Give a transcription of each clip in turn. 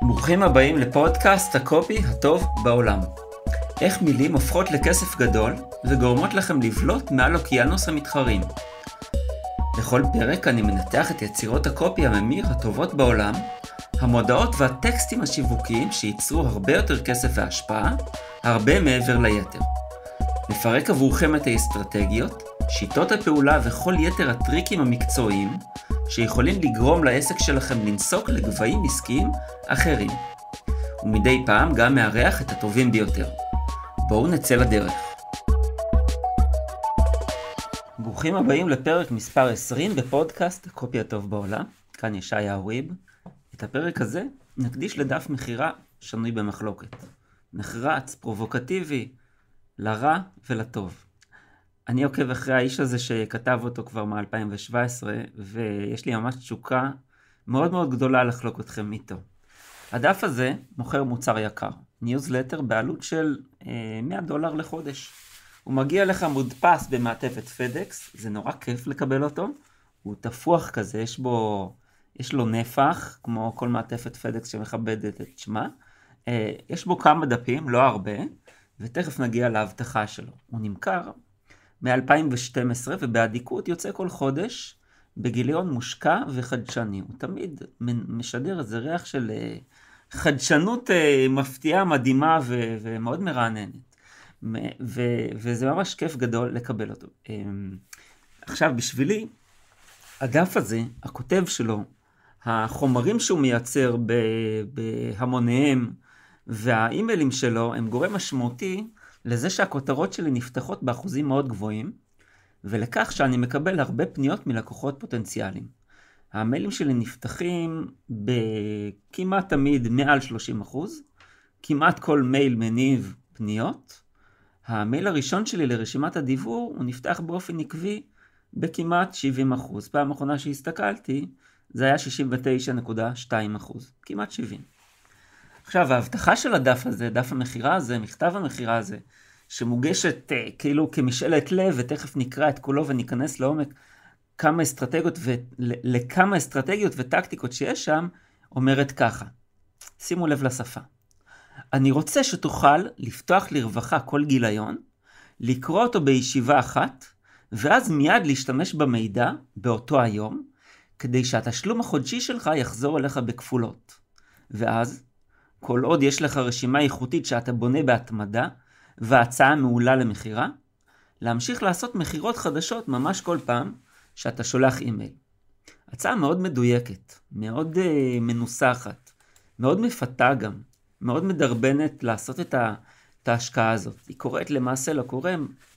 ברוכים הבאים לפודקאסט הקופי הטוב בעולם. איך מילים הופכות לכסף גדול וגורמות לכם לבלוט מעל אוקיינוס המתחרים. בכל פרק אני מנתח את יצירות הקופי הממיר הטובות בעולם, המודעות והטקסטים השיווקיים שייצרו הרבה יותר כסף והשפעה, הרבה מעבר ליתר. נפרק עבורכם את האסטרטגיות, שיטות הפעולה וכל יתר הטריקים המקצועיים שיכולים לגרום לעסק שלכם לנסוק לגבהים עסקיים אחרים. ומדי פעם גם מארח את הטובים ביותר. בואו נצא לדרך. ברוכים הבאים לפרק מספר 20 בפודקאסט הקופי הטוב בעולם. כאן ישעיהו ריב. את הפרק הזה נקדיש לדף מחירה שנוי במחלוקת. נחרץ, פרובוקטיבי, לרע ולטוב. אני עוקב אחרי האיש הזה שכתב אותו כבר מ-2017, ויש לי ממש תשוקה מאוד מאוד גדולה לחלוק אתכם איתו. הדף הזה מוכר מוצר יקר, ניוזלטר בעלות של $100 לחודש. הוא מגיע לך מודפס במעטפת פדקס, זה נורא כיף לקבל אותו. הוא תפוח כזה, יש לו נפח, כמו כל מעטפת פדקס שמכבדת את שמה. יש בו כמה דפים, לא הרבה, ותכף נגיע להבטחה שלו. הוא נמכר מ-2012 ובעדיקות יוצא כל חודש בגיליון מושקע וחדשני. הוא תמיד משדר איזה ריח של חדשנות מפתיעה, מדהימה ומאוד מרעננת. וזה ממש כיף גדול לקבל אותו. עכשיו בשבילי, הדף הזה, הכותב שלו, החומרים שהוא מייצר בהמוניהם והאימיילים שלו הם גורם משמעותי לזה שהכותרות שלי נפתחות באחוזים מאוד גבוהים, ולכך שאני מקבל הרבה פניות מלקוחות פוטנציאליים. המיילים שלי נפתחים בכמעט תמיד מעל 30%, כמעט כל מייל מניב פניות. המייל הראשון שלי לרשימת הדיוור הוא נפתח באופן עקבי בכמעט 70%. פעם האחרונה שהסתכלתי זה היה 69.2%, כמעט 70%. עכשיו, ההבטחה של הדף הזה, דף המחירה הזה, מכתב המחירה הזה, שמוגשת כאילו כמשאלת לב, ותכף נקרא את כולו וניכנס לעומק לכמה אסטרטגיות וטקטיקות שיש שם, אומרת ככה. שימו לב לשפה. אני רוצה שתוכל לפתוח לרווחה כל גיליון, לקרוא אותו בישיבה אחת, ואז מיד להשתמש במידע באותו היום, כדי שהתשלום החודשי שלך יחזור אליך בכפולות. ואז, כל עוד יש לך רשימה איכותית שאתה בונה בהתמדה, והצעה מעולה למחירה, להמשיך לעשות מחירות חדשות ממש כל פעם שאתה שולח אימייל. הצעה מאוד מדויקת, מאוד מנוסחת, מאוד מפתה גם, מאוד מדרבנת לעשות את ההשקעה הזאת. היא קוראת למעשה לקורא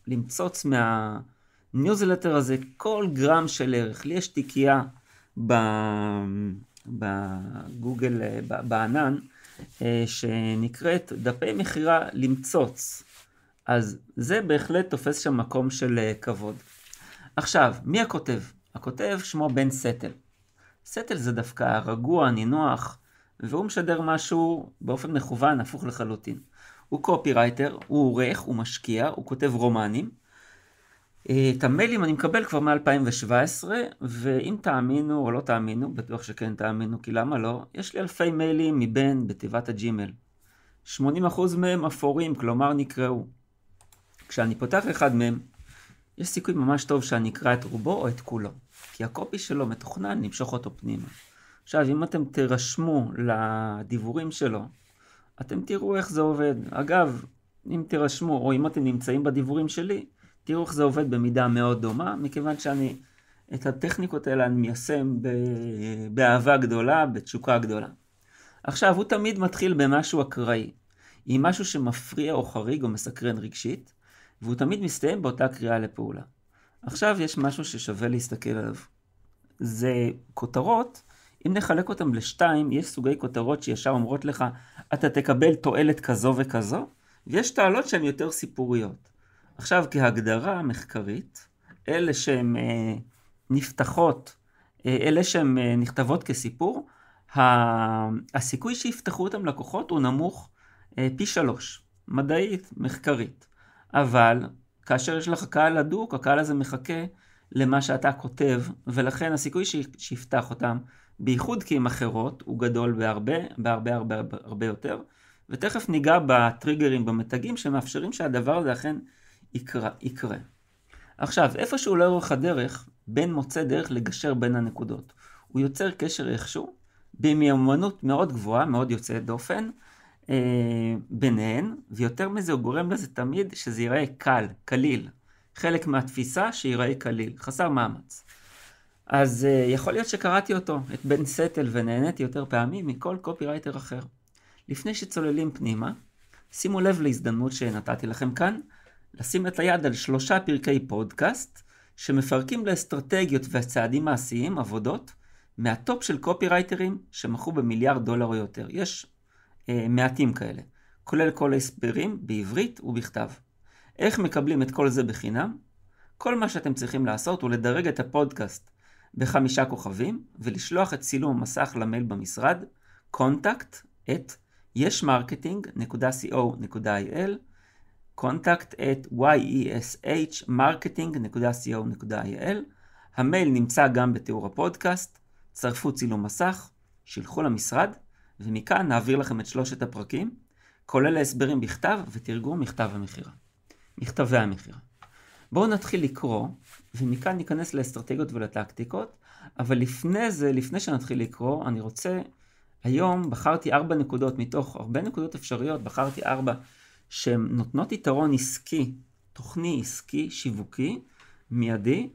למצוץ מהניוזלטר הזה כל גרם של ערך. לי יש תיקייה בגוגל, בענן, שנקראת דפי מחירה למצוץ. אז זה בהחלט תופס שם מקום של כבוד. עכשיו, מי הכותב? הכותב שמו בן סטל. סטל זה דווקא רגוע, נינוח, והוא משדר משהו באופן מכוון, הפוך לחלוטין. הוא קופירייטר, הוא עורך, הוא משקיע, הוא כותב רומנים. את המיילים אני מקבל כבר מ-2017, ואם תאמינו או לא תאמינו, בטוח שכן תאמינו, כי למה לא? יש לי אלפי מיילים מבין בתיבת הג'ימל. 80% מהם אפורים, כלומר נקראו. כשאני פותח אחד מהם, יש סיכוי ממש טוב שאני אקרא את רובו או את כולו, כי הקופי שלו מתוכנן למשוך אותו פנימה. עכשיו, אם אתם תירשמו לדיבורים שלו, אתם תראו איך זה עובד. אגב, אם תירשמו, או אם אתם נמצאים בדיבורים שלי, תראו איך זה עובד במידה מאוד דומה, מכיוון שאני את הטכניקות האלה אני מיישם באהבה גדולה, בתשוקה גדולה. עכשיו, הוא תמיד מתחיל במשהו אקראי, עם משהו שמפריע או חריג או מסקרן רגשית, והוא תמיד מסתיים באותה קריאה לפעולה. עכשיו יש משהו ששווה להסתכל עליו. זה כותרות, אם נחלק אותם לשתיים, יש סוגי כותרות שישר אומרות לך, אתה תקבל תועלת כזו וכזו, ויש תועלות שהן יותר סיפוריות. עכשיו, כהגדרה מחקרית, אלה שהן נפתחות, אלה שהן נכתבות כסיפור, הסיכוי שיפתחו אותם לקוחות הוא נמוך פי 3, מדעית, מחקרית. אבל כאשר יש לך קהל הדוק, הקהל הזה מחכה למה שאתה כותב, ולכן הסיכוי שיפתח אותם בייחוד כי עם אחרות הוא גדול בהרבה יותר, ותכף ניגע בטריגרים, במתגים שמאפשרים שהדבר הזה אכן יקרה. עכשיו, איפשהו לאורך הדרך, בן מוצא דרך לגשר בין הנקודות. הוא יוצר קשר איכשהו, במיומנות מאוד גבוהה, מאוד יוצאת דופן, ביניהן, ויותר מזה הוא גורם לזה תמיד שזה ייראה קליל. חלק מהתפיסה שיראה קליל, חסר מאמץ. אז יכול להיות שקראתי אותו, את בן סטל, ונהניתי יותר פעמים מכל קופירייטר אחר. לפני שצוללים פנימה, שימו לב להזדמנות שנתתי לכם כאן, לשים את היד על 3 פרקי פודקאסט, שמפרקים לאסטרטגיות והצעדים מעשיים, עבודות, מהטופ של קופירייטרים שמכרו ב$1,000,000 או יותר. יש מעטים כאלה, כולל כל ההסברים בעברית ובכתב. איך מקבלים את כל זה בחינם? כל מה שאתם צריכים לעשות הוא לדרג את הפודקאסט ב5 כוכבים, ולשלוח את צילום המסך למייל במשרד, contact@yesmarketing.co.il, contact@yeshmarketing.co.il. המייל נמצא גם בתיאור הפודקאסט, צרפו צילום מסך, שילחו למשרד, ומכאן נעביר לכם את 3 הפרקים, כולל ההסברים בכתב ותרגום מכתבי המכירה. בואו נתחיל לקרוא, ומכאן ניכנס לאסטרטגיות ולטקטיקות, אבל לפני שנתחיל לקרוא, אני רוצה, היום בחרתי 4 נקודות, מתוך הרבה נקודות אפשריות, בחרתי 4 שהן נותנות יתרון עסקי, תוכני עסקי, שיווקי, מיידי,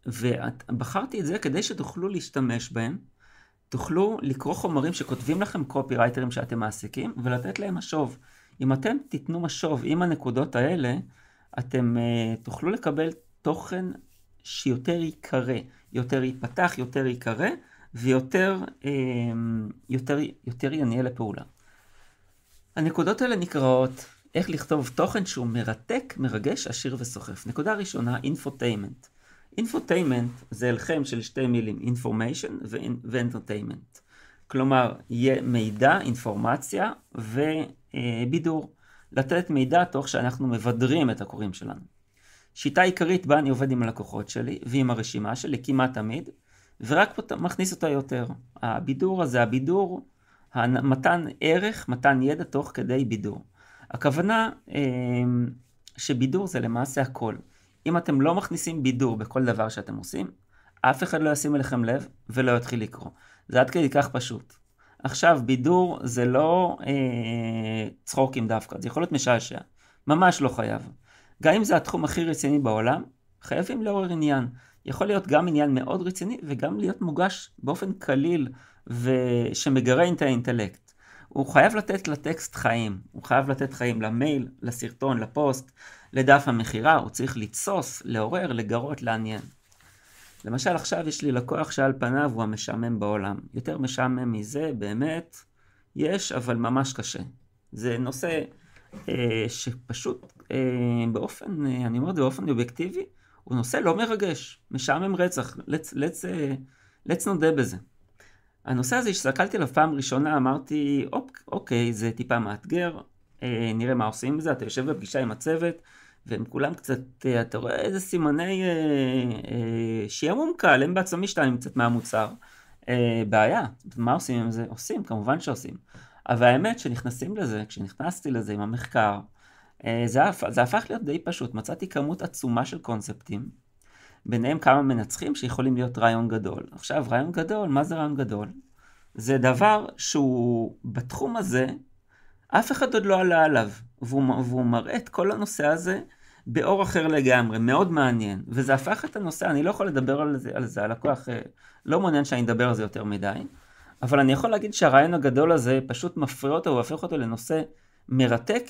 ובחרתי את זה כדי שתוכלו להשתמש בהם, תוכלו לקרוא חומרים שכותבים לכם קופירייטרים שאתם מעסיקים, ולתת להם משוב. אם אתם תיתנו משוב עם הנקודות האלה, אתם תוכלו לקבל תוכן שיותר יקרה, יותר ייפתח, יותר יקרה, ויותר יניע לפעולה. הנקודות האלה נקראות איך לכתוב תוכן שהוא מרתק, מרגש, עשיר וסוחף. נקודה ראשונה, אינפוטיימנט. אינפוטיימנט זה הלחם של 2 מילים, information ו-entertainment. כלומר, יהיה מידע, אינפורמציה ובידור. לתת מידע תוך שאנחנו מבדרים את הקוראים שלנו. שיטה עיקרית בה אני עובד עם הלקוחות שלי ועם הרשימה שלי כמעט תמיד, ורק מכניס אותה יותר. הבידור הזה, מתן ערך, מתן ידע תוך כדי בידור. הכוונה שבידור זה למעשה הכל. אם אתם לא מכניסים בידור בכל דבר שאתם עושים, אף אחד לא ישים אליכם לב ולא יתחיל לקרוא. זה עד כדי כך פשוט. עכשיו, בידור זה לא צחוקים דווקא, זה יכול להיות משעשע. ממש לא חייב. גם אם זה התחום הכי רציני בעולם, חייבים לעורר עניין. יכול להיות גם עניין מאוד רציני וגם להיות מוגש באופן קליל ושמגרה את האינטלקט. הוא חייב לתת לטקסט חיים, הוא חייב לתת חיים למייל, לסרטון, לפוסט, לדף המכירה, הוא צריך לתסוס, לעורר, לגרות, לעניין. למשל עכשיו יש לי לקוח שעל פניו הוא המשעמם בעולם. יותר משעמם מזה באמת יש, אבל ממש קשה. זה נושא שפשוט אני אומר את זה באופן אובייקטיבי, הוא נושא לא מרגש, משעמם רצח, let's נודה בזה. הנושא הזה שהסתכלתי עליו פעם ראשונה, אמרתי, אוקיי, זה טיפה מאתגר, נראה מה עושים בזה, אתה יושב בפגישה עם הצוות, והם כולם קצת, אתה רואה איזה סימני שיעמום קל, הם בעצמם משתנים קצת מהמוצר. בעיה, מה עושים עם זה? עושים, כמובן שעושים. אבל האמת שנכנסים לזה, כשנכנסתי לזה עם המחקר, זה הפך להיות די פשוט. מצאתי כמות עצומה של קונספטים, ביניהם כמה מנצחים שיכולים להיות רעיון גדול. עכשיו, רעיון גדול, מה זה רעיון גדול? זה דבר שהוא בתחום הזה, אף אחד עוד לא עלה עליו, והוא מראה את כל הנושא הזה באור אחר לגמרי, מאוד מעניין, וזה הפך את הנושא, אני לא יכול לדבר על זה, הלקוח לא מעוניין שאני אדבר על זה יותר מדי, אבל אני יכול להגיד שהרעיון הגדול הזה פשוט מפריע אותו, הוא הופך אותו לנושא מרתק,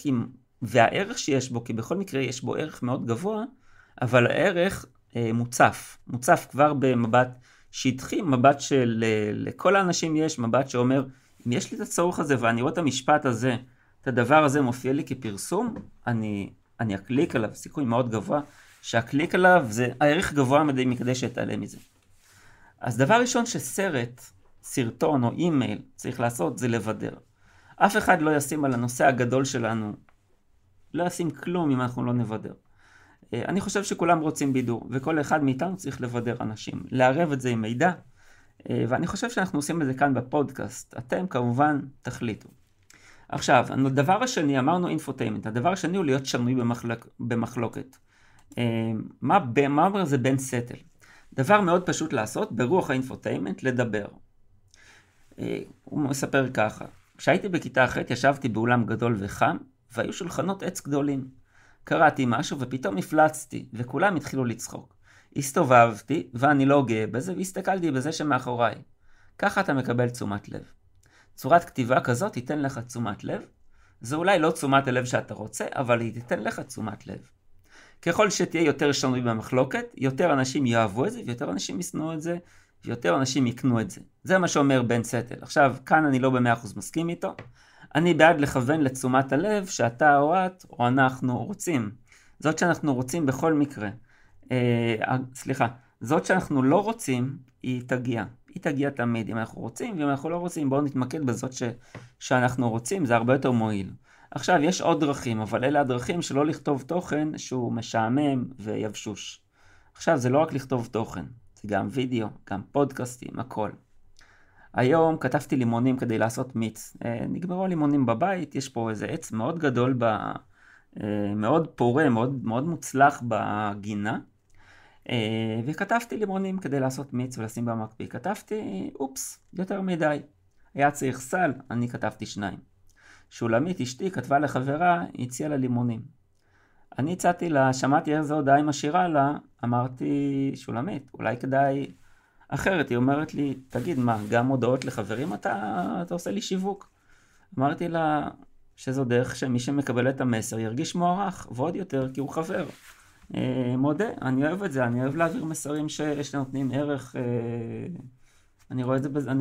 והערך שיש בו, כי בכל מקרה יש בו ערך מאוד גבוה, אבל הערך מוצף כבר במבט שטחי, מבט לכל האנשים יש, מבט שאומר, אם יש לי את הצורך הזה ואני רואה את המשפט הזה, את הדבר הזה מופיע לי כפרסום, אני אקליק עליו, סיכוי מאוד גבוה, שהקליק עליו זה הערך גבוה מכדי שאתעלם מזה. אז דבר ראשון שסרט, סרטון או אימייל צריך לעשות זה לבדר. אף אחד לא ישים על הנושא הגדול שלנו, לא ישים כלום אם אנחנו לא נבדר. אני חושב שכולם רוצים בידור, וכל אחד מאיתנו צריך לבדר אנשים, לערב את זה עם מידע, ואני חושב שאנחנו עושים את זה כאן בפודקאסט. אתם כמובן תחליטו. עכשיו, הדבר השני, אמרנו אינפוטיימנט, הדבר השני הוא להיות שנוי במחלוקת. מה אומר זה בן סטל? דבר מאוד פשוט לעשות, ברוח האינפוטיימנט, לדבר. הוא מספר ככה, כשהייתי בכיתה אחרת ישבתי באולם גדול וחם, והיו שולחנות עץ גדולים. קראתי משהו ופתאום הפלצתי, וכולם התחילו לצחוק. הסתובבתי, ואני לא גאה בזה, והסתכלתי בזה שמאחוריי. ככה אתה מקבל תשומת לב. צורת כתיבה כזאת תיתן לך תשומת לב. זה אולי לא תשומת הלב שאתה רוצה, אבל היא תיתן לך תשומת לב. ככל שתהיה יותר שנוי במחלוקת, יותר אנשים יאהבו את זה, ויותר אנשים ישנאו את זה, ויותר אנשים יקנו את זה. זה מה שאומר בן סטל. עכשיו, כאן אני לא ב100% מסכים איתו. אני בעד לכוון לתשומת הלב שאתה או את או אנחנו רוצים. זאת שאנחנו רוצים בכל מקרה. זאת שאנחנו לא רוצים, היא תגיע. היא תגיע תמיד, אם אנחנו רוצים, ואם אנחנו לא רוצים, בואו נתמקד בזאת שאנחנו רוצים, זה הרבה יותר מועיל. עכשיו, יש עוד דרכים, אבל אלה הדרכים שלא לכתוב תוכן שהוא משעמם ויבשוש. עכשיו, זה לא רק לכתוב תוכן, זה גם וידאו, גם פודקאסטים, הכל. היום כתבתי לימונים כדי לעשות מיץ. נגמרו לימונים בבית, יש פה איזה עץ מאוד גדול, מאוד פורה, מאוד, מאוד מוצלח בגינה. וכתבתי לימונים כדי לעשות מיץ ולשים במקפיא. כתבתי, יותר מדי. היה צריך סל, אני כתבתי 2. שולמית אשתי כתבה לחברה, היא הציעה לה לימונים. אני הצעתי לה, שמעתי איזו הודעה היא משאירה לה, אמרתי, שולמית, אולי כדאי אחרת. היא אומרת לי, תגיד מה, גם הודעות לחברים אתה עושה לי שיווק? אמרתי לה שזו דרך שמי שמקבל את המסר ירגיש מוערך, ועוד יותר כי הוא חבר. מודה, אני אוהב את זה, אני אוהב להעביר מסרים שנותנים ערך, אני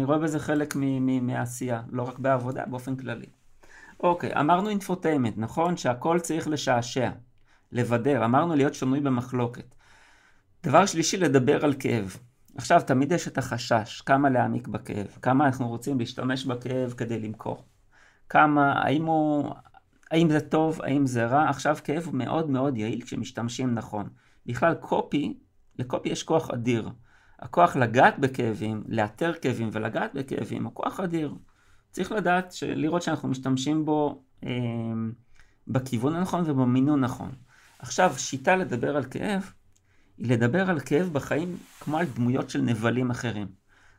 רואה בזה חלק מהעשייה, לא רק בעבודה, באופן כללי. אוקיי, אמרנו אינפוטיימנט, נכון? שהכל צריך לשעשע, לבדר, אמרנו להיות שנוי במחלוקת. דבר שלישי, לדבר על כאב. עכשיו, תמיד יש את החשש, כמה להעמיק בכאב, כמה אנחנו רוצים להשתמש בכאב כדי למכור. האם זה טוב, האם זה רע? עכשיו, כאב הוא מאוד מאוד יעיל כשמשתמשים נכון. בכלל, לקופי יש כוח אדיר. הכוח לגעת בכאבים, לאתר כאבים ולגעת בכאבים, הוא כוח אדיר. צריך לראות שאנחנו משתמשים בו בכיוון הנכון ובמינון נכון. עכשיו, שיטה לדבר על כאב, היא לדבר על כאב בחיים כמו על דמויות של נבלים אחרים.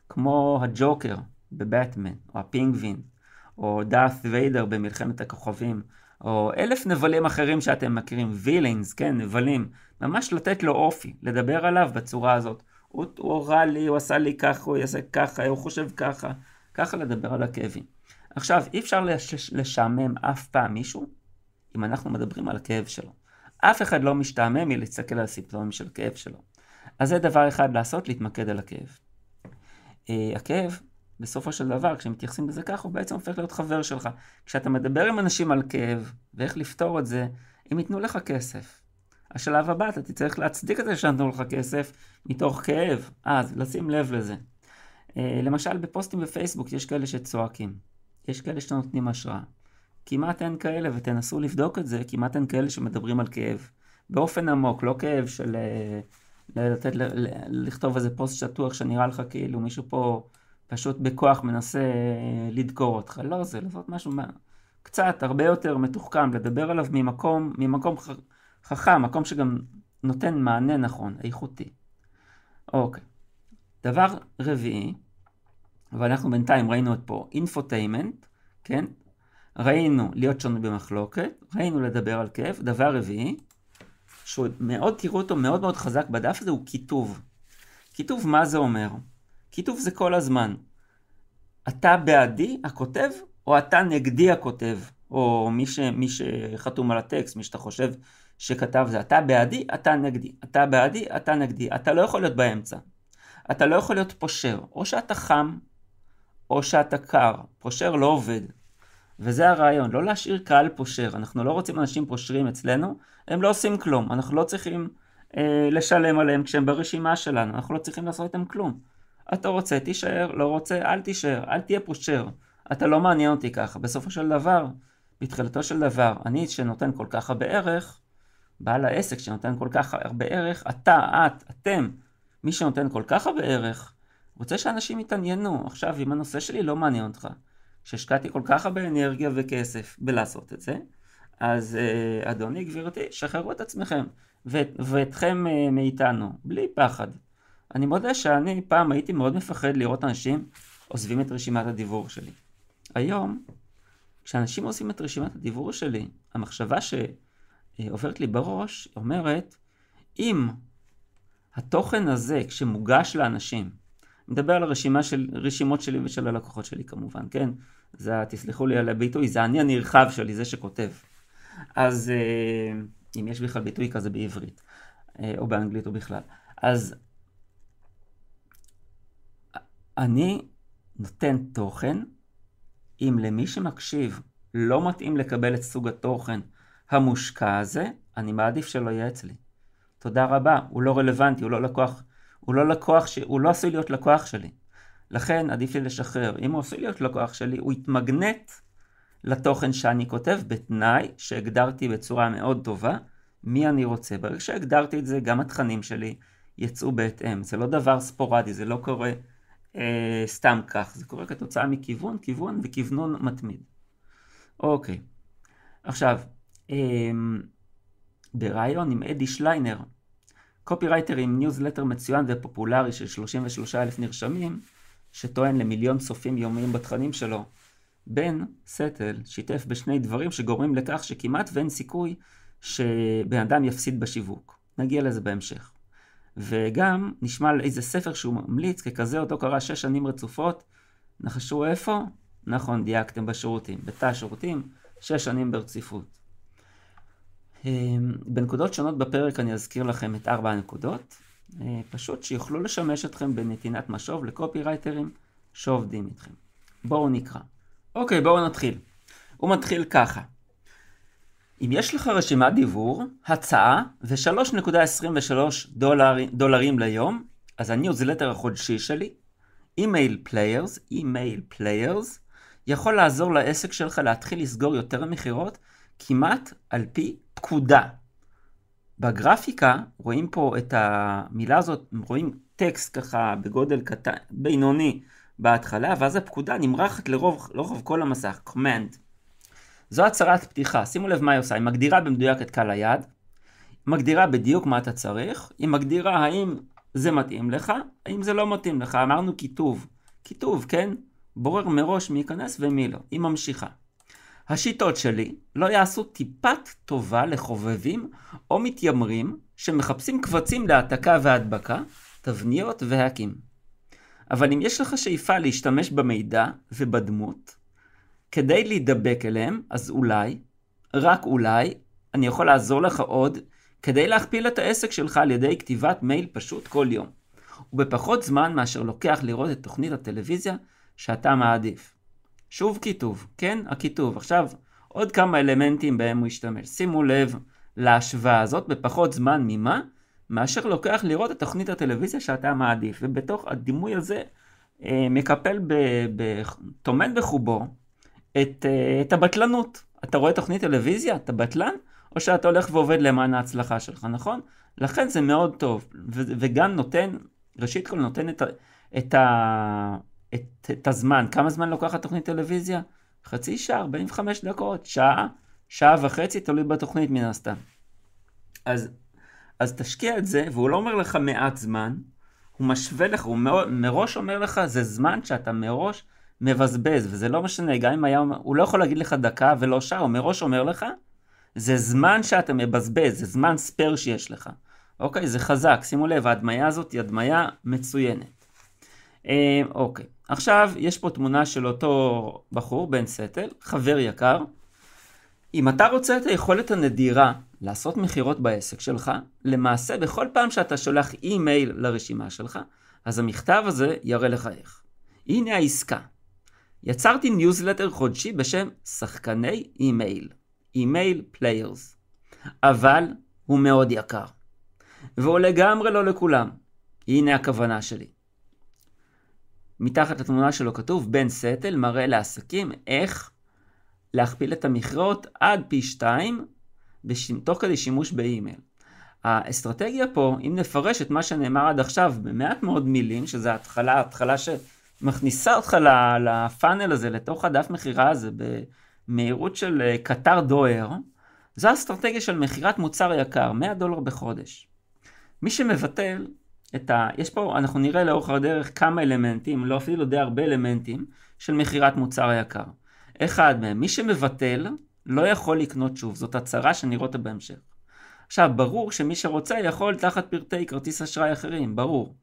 כמו הג'וקר בבטמן, או הפינגווין, או דארת ויידר במלחמת הכוכבים, או 1000 נבלים אחרים שאתם מכירים, וילינס, כן, נבלים. ממש לתת לו אופי, לדבר עליו בצורה הזאת. הוא הורא לי, הוא עשה לי ככה, הוא יעשה ככה, הוא חושב ככה. ככה לדבר על הכאבים. עכשיו, אי אפשר לשעמם אף פעם מישהו, אם אנחנו מדברים על הכאב שלו. אף אחד לא משתעמם מלהסתכל על הסימפטומים של הכאב שלו. אז זה דבר אחד לעשות, להתמקד על הכאב. הכאב, בסופו של דבר, כשמתייחסים בזה כך, הוא בעצם הופך להיות חבר שלך. כשאתה מדבר עם אנשים על כאב, ואיך לפתור את זה, הם ייתנו לך כסף. השלב הבא, אתה תצטרך להצדיק את זה שנתנו לך כסף, מתוך כאב. אז, לשים לב לזה. למשל, בפוסטים בפייסבוק, יש כאלה שצועקים. יש כאלה שנותנים השראה. כמעט אין כאלה, ותנסו לבדוק את זה, כמעט אין כאלה שמדברים על כאב. באופן עמוק, לא כאב של לכתוב איזה פוסט שטוח שנראה לך כאילו מישהו פה פשוט בכוח מנסה לדקור אותך. לא, זה לעשות משהו קצת, הרבה יותר מתוחכם, לדבר עליו ממקום חכם, מקום שגם נותן מענה נכון, איכותי. אוקיי. דבר רביעי, ואנחנו בינתיים ראינו את פה אינפוטיימנט, כן? ראינו להיות שנוי במחלוקת, ראינו לדבר על כאב. דבר רביעי, תראו אותו מאוד מאוד חזק בדף הזה, הוא כיתוב. כיתוב, מה זה אומר? כיתוב זה כל הזמן. אתה בעדי הכותב, או אתה נגדי הכותב, או מי שחתום על הטקסט, מי שאתה חושב שכתב זה, אתה בעדי, אתה נגדי, אתה בעדי, אתה נגדי. אתה לא יכול להיות באמצע. אתה לא יכול להיות פושר, או שאתה חם, או שאתה קר. פושר לא עובד. וזה הרעיון, לא להשאיר קהל פושר. אנחנו לא רוצים אנשים פושרים אצלנו, הם לא עושים כלום. אנחנו לא צריכים לשלם עליהם כשהם ברשימה שלנו, אנחנו לא צריכים לעשות איתם כלום. אתה רוצה, תישאר, לא רוצה, אל תישאר, אל תהיה פושר. אתה לא מעניין אותי ככה. בסופו של דבר, בתחילתו של דבר, אני שנותן כל כך הרבה ערך, בעל העסק שנותן כל כך הרבה ערך, אתם, מי שנותן כל כך הרבה ערך, רוצה שאנשים יתעניינו. עכשיו, אם הנושא שלי לא מעניין אותך, שהשקעתי כל כך הרבה אנרגיה וכסף בלעשות את זה, אז אדוני, גבירתי, שחררו את עצמכם ואתכם מאיתנו, בלי פחד. אני מודה שאני פעם הייתי מאוד מפחד לראות אנשים עוזבים את רשימת הדיבור שלי. היום, כשאנשים עושים את רשימת הדיבור שלי, המחשבה שעוברת לי בראש אומרת, אם התוכן הזה, כשמוגש לאנשים, מדבר על רשימות שלי ושל הלקוחות שלי כמובן, כן? תסלחו לי על הביטוי, זה אני הנרחב שלי, זה שכותב. אז אם יש בכלל ביטוי כזה בעברית, או באנגלית או בכלל. אז אני נותן תוכן, אם למי שמקשיב לא מתאים לקבל את סוג התוכן המושקע הזה, אני מעדיף שלא יהיה אצלי. תודה רבה, הוא לא רלוונטי, הוא לא עשוי להיות לקוח שלי. לכן עדיף לי לשחרר. אם הוא עשוי להיות לקוח שלי, הוא יתמגנט לתוכן שאני כותב, בתנאי שהגדרתי בצורה מאוד טובה מי אני רוצה. ברגע שהגדרתי את זה, גם התכנים שלי יצאו בהתאם. זה לא דבר ספורדי, זה לא קורה סתם כך. זה קורה כתוצאה מכיוון, כיוון וכיוונון מתמיד. אוקיי. עכשיו, ברעיון עם אדי שליינר, קופירייטר עם ניוזלטר מצוין ופופולרי של 33,000 נרשמים, שטוען ל1,000,000 צופים יומיים בתכנים שלו, בן סטל שיתף בשני דברים שגורמים לכך שכמעט ואין סיכוי שבן אדם יפסיד בשיווק. נגיע לזה בהמשך. וגם נשמע על איזה ספר שהוא ממליץ, ככזה אותו קרא 6 שנים רצופות. נחשו איפה? נכון, דייקתם, בשירותים. בתא השירותים, 6 שנים ברציפות. בנקודות שונות בפרק אני אזכיר לכם את 4 הנקודות, פשוט שיוכלו לשמש אתכם בנתינת משוב לקופירייטרים שעובדים איתכם. בואו נקרא. אוקיי, בואו נתחיל. הוא מתחיל ככה. אם יש לך רשימת דיבור, הצעה ו$3.23 ליום, אז הניוזלטר החודשי שלי, אימייל פליירס, יכול לעזור לעסק שלך להתחיל לסגור יותר מחירות כמעט על פי פקודה. בגרפיקה רואים פה את המילה הזאת, רואים טקסט ככה בגודל קטן, בינוני בהתחלה, ואז הפקודה נמרחת לרוחב כל המסך, command. זו הצהרת פתיחה, שימו לב מה היא עושה, היא מגדירה במדויק את קהל היעד, היא מגדירה בדיוק מה אתה צריך, היא מגדירה האם זה מתאים לך, האם זה לא מתאים לך, אמרנו כיתוב, כן? בורר מראש מי ייכנס ומי לא, היא ממשיכה. השיטות שלי לא יעשו טיפת טובה לחובבים או מתיימרים שמחפשים קבצים להעתקה והדבקה, תבניות והקים. אבל אם יש לך שאיפה להשתמש במידע ובדמות, כדי להידבק אליהם, אז אולי, רק אולי, אני יכול לעזור לך עוד, כדי להכפיל את העסק שלך על ידי כתיבת מייל פשוט כל יום, ובפחות זמן מאשר לוקח לראות את תוכנית הטלוויזיה שאתה מעדיף. שוב כיתוב, כן? הכיתוב. עכשיו, עוד כמה אלמנטים בהם הוא ישתמש. שימו לב להשוואה הזאת בפחות זמן ממה, מאשר לוקח לראות את תוכנית הטלוויזיה שאתה מעדיף. ובתוך הדימוי הזה מקפל, תומן בחובו את הבטלנות. אתה רואה תוכנית טלוויזיה, אתה בטלן, או שאתה הולך ועובד למען ההצלחה שלך, נכון? לכן זה מאוד טוב, וגם נותן, ראשית כל נותן את הזמן. כמה זמן לוקחת תוכנית טלוויזיה? חצי שעה, 45 דקות, שעה וחצי, תלוי בתוכנית מן הסתם. אז תשקיע את זה, והוא לא אומר לך מעט זמן, הוא משווה לך, הוא מראש אומר לך, זה זמן שאתה מראש מבזבז, וזה לא משנה, גם אם היה, הוא לא יכול להגיד לך דקה ולא שעה, הוא מראש אומר לך, זה זמן שאתה מבזבז, זה זמן ספר שיש לך. אוקיי, זה חזק, שימו לב, ההדמיה הזאת היא הדמיה מצוינת. אוקיי, עכשיו יש פה תמונה של אותו בחור, בן סטל, חבר יקר. אם אתה רוצה את היכולת הנדירה לעשות מחירות בעסק שלך, למעשה בכל פעם שאתה שולח אימייל לרשימה שלך, אז המכתב הזה יראה לך איך. הנה העסקה. יצרתי ניוזלטר חודשי בשם שחקני אימייל, אימייל פליירס, אבל הוא מאוד יקר, והוא לגמרי לא לכולם. הנה הכוונה שלי. מתחת לתמונה שלו כתוב, בן סטל מראה לעסקים איך להכפיל את המכירות עד פי 2 תוך כדי שימוש באימייל. האסטרטגיה פה, אם נפרש את מה שנאמר עד עכשיו במעט מאוד מילים, שזה ההתחלה שמכניסה אותך לפאנל הזה, לתוך הדף מחירה הזה, במהירות של קטר דוהר, זו האסטרטגיה של מחירת מוצר יקר, $100 בחודש. מי שמבטל יש פה, אנחנו נראה לאורך הדרך כמה אלמנטים, לא אפילו די הרבה אלמנטים, של מחירת מוצר יקר. אחד מהם, מי שמבטל לא יכול לקנות שוב, זאת הצהרה שנראה אותה בהמשך. עכשיו, ברור שמי שרוצה יכול תחת פרטי כרטיס אשראי אחרים, ברור.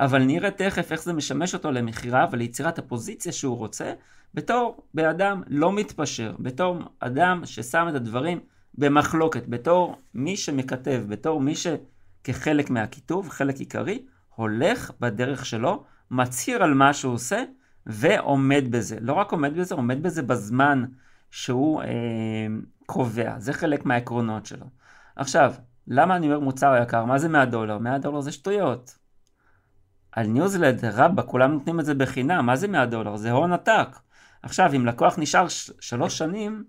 אבל נראה תכף איך זה משמש אותו למחירה וליצירת הפוזיציה שהוא רוצה, בתור באדם לא מתפשר, בתור אדם ששם את הדברים במחלוקת, בתור מי שמכתב, בתור מי שכחלק מהכיתוב, חלק עיקרי, הולך בדרך שלו, מצהיר על מה שהוא עושה ועומד בזה. לא רק עומד בזה, עומד בזה בזמן שהוא קובע. זה חלק מהעקרונות שלו. עכשיו, למה אני אומר מוצר יקר? מה זה $100? $100 זה שטויות. על ניוזלטר, רבא, כולם נותנים את זה בחינם. מה זה $100? זה הון עתק. עכשיו, אם לקוח נשאר 3 שנים,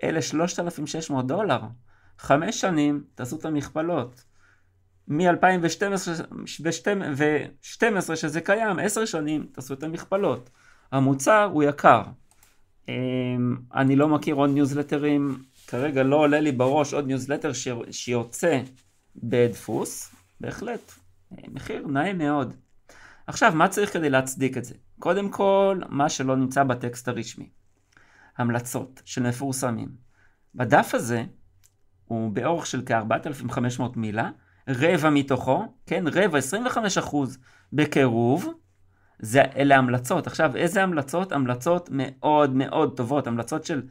אלה $3,600. 5 שנים, תעשו את המכפלות. מ-2012 שזה קיים, 10 שנים, תעשו את המכפלות. המוצר הוא יקר. אני לא מכיר עוד ניוזלטרים, כרגע לא עולה לי בראש עוד ניוזלטר שיוצא בדפוס, בהחלט, מחיר נאה מאוד. עכשיו, מה צריך כדי להצדיק את זה? קודם כל, מה שלא נמצא בטקסט הרשמי. המלצות של מפורסמים. בדף הזה, הוא באורך של כ-4,500 מילה, רבע מתוכו, כן, רבע, 25% בקירוב, אלה המלצות. עכשיו, איזה המלצות? המלצות מאוד מאוד טובות, המלצות של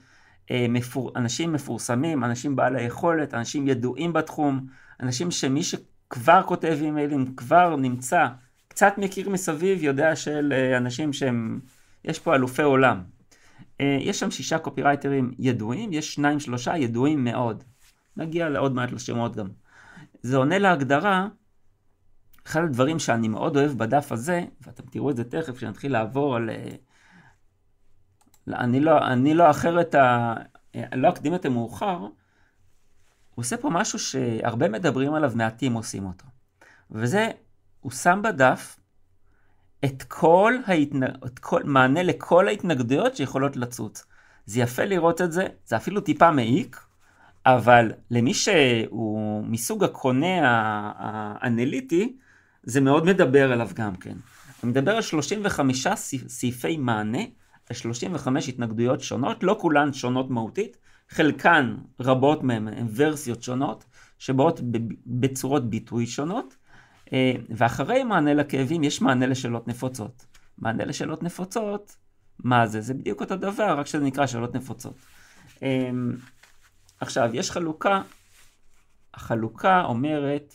אנשים מפורסמים, אנשים בעלי יכולת, אנשים ידועים בתחום, אנשים שמי שכבר כותב אימיילים, כבר נמצא, קצת מכיר מסביב, יודע של אנשים שהם, יש פה אלופי עולם. יש שם 6 קופירייטרים ידועים, יש 2-3 ידועים מאוד. נגיע לעוד מעט לשמות גם. זה עונה להגדרה, אחד הדברים שאני מאוד אוהב בדף הזה, ואתם תראו את זה תכף, כשנתחיל לעבור על... אני לא אחרת, לא אקדים את המאוחר, הוא עושה פה משהו שהרבה מדברים עליו, מעטים עושים אותו. וזה, הוא שם בדף את מענה לכל ההתנגדויות שיכולות לצוץ. זה יפה לראות את זה, זה אפילו טיפה מעיק, אבל למי שהוא מסוג הקונה האנליטי, זה מאוד מדבר עליו גם כן. הוא מדבר על 35 סעיפי מענה, על 35 התנגדויות שונות, לא כולן שונות מהותית, חלקן רבות מהן הן ורסיות שונות, שבאות בצורות ביטוי שונות, ואחרי מענה לכאבים יש מענה לשאלות נפוצות. מענה לשאלות נפוצות, מה זה? זה בדיוק אותו דבר, רק שזה נקרא שאלות נפוצות. עכשיו, יש חלוקה, החלוקה אומרת,